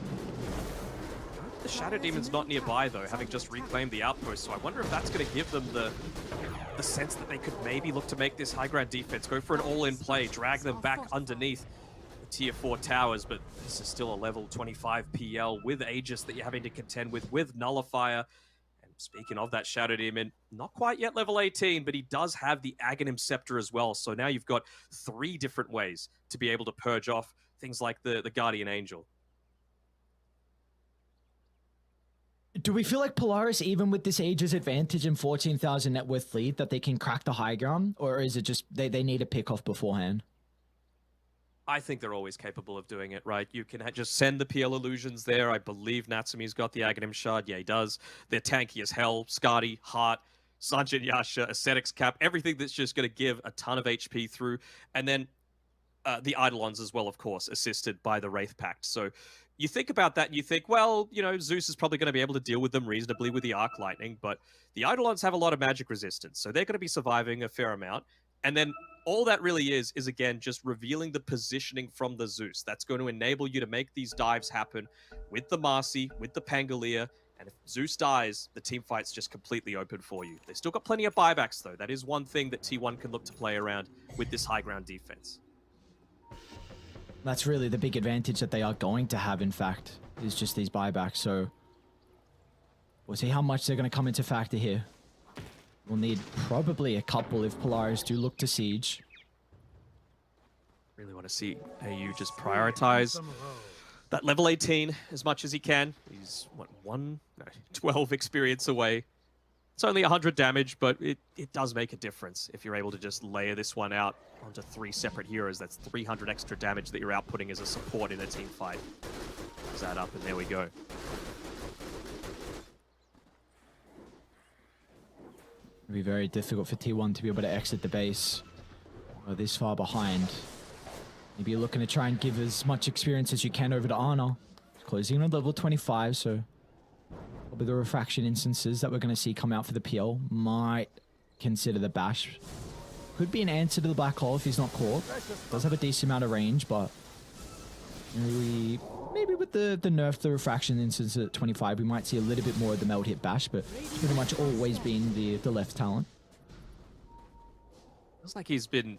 The Shadow Demon's not nearby though, having just reclaimed the outpost, so I wonder if that's going to give them the sense that they could maybe look to make this high ground defense, go for an all-in play, drag them back underneath the tier 4 towers, but this is still a level 25 PL with Aegis that you're having to contend with Nullifier. Speaking of that Shadow Demon, not quite yet level 18, but he does have the Aghanim Scepter as well. So now you've got 3 different ways to be able to purge off things like the Guardian Angel. Do we feel like Polaris, even with this Aegis advantage and 14,000 net worth lead, that they can crack the high ground? Or is it just they need a pick off beforehand? I think they're always capable of doing it, right? You can just send the PL Illusions there. I believe Natsumi's got the Aghanim Shard. Yeah, he does. They're tanky as hell. Skadi, Heart, Sanjin Yasha, Ascetics Cap, everything that's just going to give a ton of HP through. And then the Eidolons as well, of course, assisted by the Wraith Pact. So you think about that and you think, well, you know, Zeus is probably going to be able to deal with them reasonably with the Arc Lightning, but the Eidolons have a lot of magic resistance, so they're going to be surviving a fair amount. And then all that really is again, just revealing the positioning from the Zeus. That's going to enable you to make these dives happen with the Marcy, with the Pangolier, and if Zeus dies, the team fight's just completely open for you. They still got plenty of buybacks, though. That is one thing that T1 can look to play around with this high ground defense. That's really the big advantage that they are going to have, in fact, is just these buybacks. So we'll see how much they're going to come into factor here. We'll need probably a couple if Polaris do look to siege. Really want to see AU just prioritize that level 18 as much as he can. He's, what, 12 experience away. It's only 100 damage, but it does make a difference if you're able to just layer this one out onto 3 separate heroes. That's 300 extra damage that you're outputting as a support in a team fight. Close that up, and there we go. It'll be very difficult for T1 to be able to exit the base. Or this far behind. Maybe you're looking to try and give as much experience as you can over to Ana. Closing in on level 25, so probably the refraction instances that we're going to see come out for the PL might consider the bash. Could be an answer to the black hole if he's not caught. Does have a decent amount of range, but maybe with the nerf, the refraction instance at 25, we might see a little bit more of the meld hit bash, but it's pretty much always been the left talent. Looks like he's been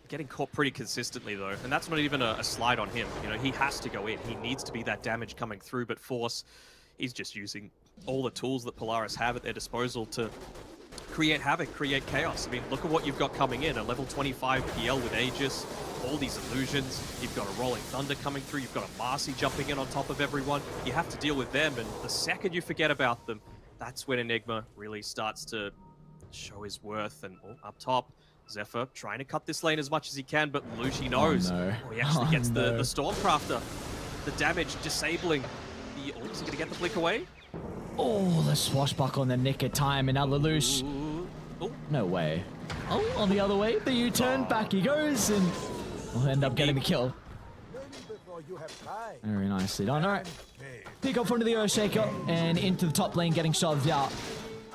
getting caught pretty consistently, though, and that's not even a slide on him. You know, he has to go in. He needs to be that damage coming through, but Force, he's just using all the tools that Polaris have at their disposal to create havoc, create chaos. I mean, look at what you've got coming in. A level 25 PL with Aegis, all these illusions. You've got a Rolling Thunder coming through. You've got a Marcy jumping in on top of everyone. You have to deal with them, and the second you forget about them, that's when Enigma really starts to show his worth. And up top, Zephyr trying to cut this lane as much as he can, but Lushi knows. Oh, no. He actually gets the Stormcrafter. The damage disabling. Is he going to get the flick away? Oh, the swashbuckle in the nick of time, and now Lelouch. No way. Oh, on the other way, the U-turn, back he goes, and we'll end up getting the kill. Very nicely done. All right. Pick up onto the Earthshaker and into the top lane, getting shoved out.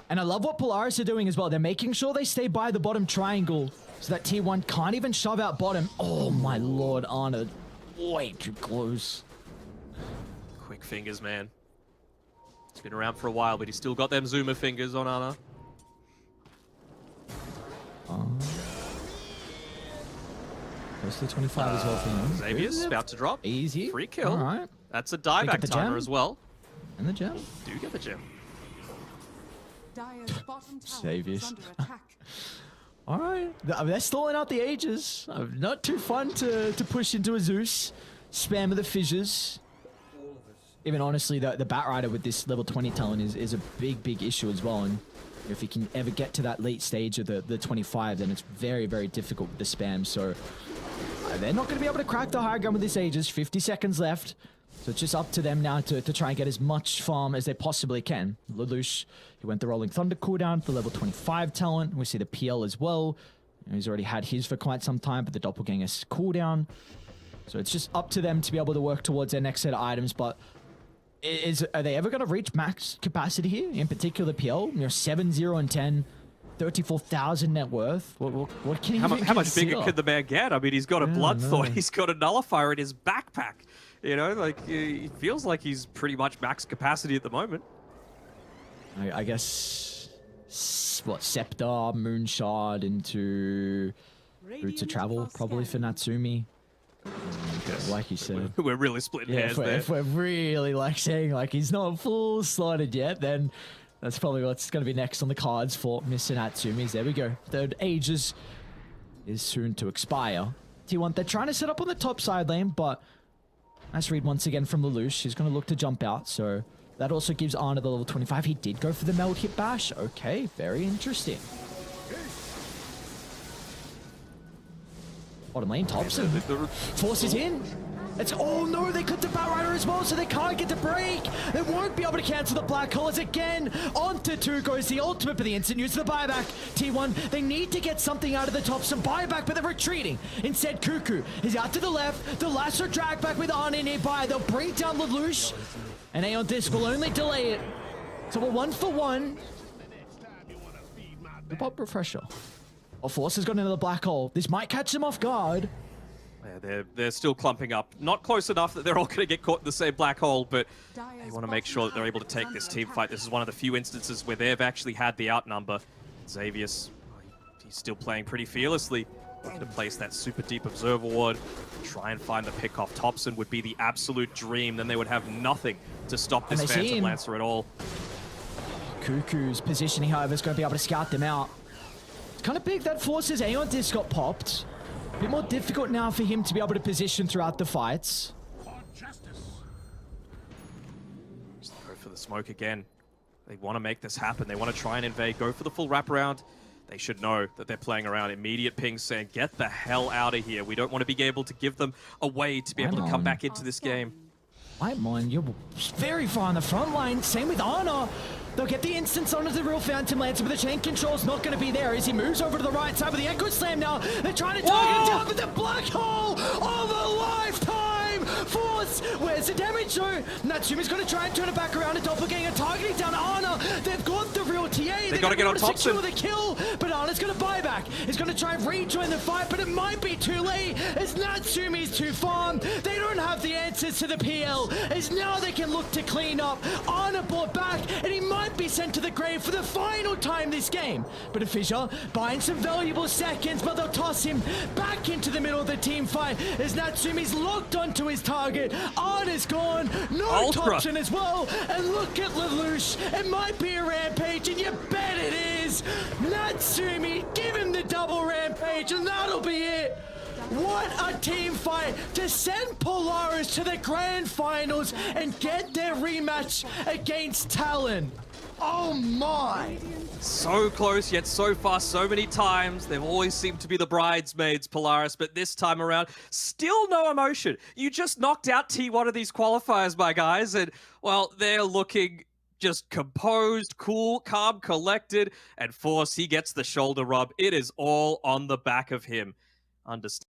And I love what Polaris are doing as well. They're making sure they stay by the bottom triangle so that T1 can't even shove out bottom. Oh my lord, Ana. Way too close. Quick fingers, man. He's been around for a while, but he's still got them zoomer fingers on Ana. Close to 25 as well for him. Xavier's about to drop. Easy. Free kill. All right. That's a dieback timer as well. And the gem. Do get the gem. Dire's bottom tower Xavier. is under attack. All right. They're stalling out the Aegis. Not too fun to push into a Zeus. Spam of the fissures. Even honestly, the Batrider with this level 20 talent is a big issue as well. And if he can ever get to that late stage of the 25, then it's very, very difficult with the spam. So they're not going to be able to crack the high ground with this Aegis. 50 seconds left. So it's just up to them now to try and get as much farm as they possibly can. Lelouch, he went the Rolling Thunder cooldown for level 25 talent. We see the PL as well. You know, he's already had his for quite some time, but the Doppelganger's cooldown. So it's just up to them to be able to work towards their next set of items. But are they ever going to reach max capacity here? In particular, PL, you know, 7, 0, and 10. 34,000 net worth. What can he How much bigger could the man get? I mean, he's got a Blood Thought. He's got a Nullifier in his backpack. You know, like, it feels like he's pretty much max capacity at the moment. I guess, what, Scepter, Moonshard into Routes of Travel, probably for Natsumi. Like you said. We're really splitting hairs there. If we're really like saying like he's not full slotted yet, then that's probably what's going to be next on the cards for Mr. Natsumi's. There we go. Third Aegis is soon to expire. T1, they're trying to set up on the top side lane, but nice read once again from Lelouch. He's going to look to jump out, so that also gives Ana the level 25. He did go for the meld hit bash. Okay, very interesting. Bottom lane, Thompson. Force is in. It's, oh no, they clipped the Batrider as well, so they can't get the break. They won't be able to cancel the Black Hole as again. Onto 2 goes the ultimate, but the instant use of the buyback. T1, they need to get something out of the top, some buyback, but they're retreating. Instead, Cuckoo is out to the left. The Lasso drag back with Arna nearby. They'll bring down Lelouch, and Aeon Disc will only delay it. So we're 1 for 1. The pop refresher. Force has got into the Black Hole. This might catch them off guard. Yeah, they're still clumping up. Not close enough that they're all going to get caught in the same black hole, but they want to make sure that they're able to take this team fight. This is one of the few instances where they've actually had the outnumber. Xavius, he's still playing pretty fearlessly. Looking to place that super deep observer ward. Try and find the pick off Thompson would be the absolute dream. Then they would have nothing to stop this Phantom Lancer at all. Cuckoo's positioning, however, is going to be able to scout them out. It's kind of big that Force's Aeon Disc got popped. A bit more difficult now for him to be able to position throughout the fights. Just go for the smoke again. They want to make this happen. They want to try and invade, go for the full wraparound. They should know that they're playing around. Immediate ping saying, get the hell out of here. We don't want to be able to give them a way to be able to come back into this game. Whitemon, you're very far on the front line. Same with Arna. They'll get the instance onto the real Phantom Lancer, but the chain control's not going to be there as he moves over to the right side with the Echo Slam now. They're trying to target him down, but the Black Hole of a lifetime! Force, where's the damage though? Natsumi's going to try and turn it back around to Doppelganger, targeting down Arna. They've got the real TA. They've got to get on Thompson. Secure the kill, but Arna's going to buy back. He's going to try and rejoin the fight, but it might be too late as Natsumi's too far. They don't have the answers to the PL, as now they can look to clean up. Arna brought back, and he might be sent to the grave for the final time this game. But a Fissure buying some valuable seconds, but they'll toss him back into the middle of the team fight as Natsumi's locked onto his target. Arna's gone, no Thompson as well, and look at Lelouch. It might be a rampage, and you bet it is. Natsumi, give him the double rampage, and that'll be it. What a team fight to send Polaris to the grand finals and get their rematch against Talon. Oh my! So close, yet so far, so many times. They've always seemed to be the bridesmaids, Polaris, but this time around, still no emotion. You just knocked out T1 of these qualifiers, my guys, and, well, they're looking just composed, cool, calm, collected, and Force, he gets the shoulder rub. It is all on the back of him. Understand.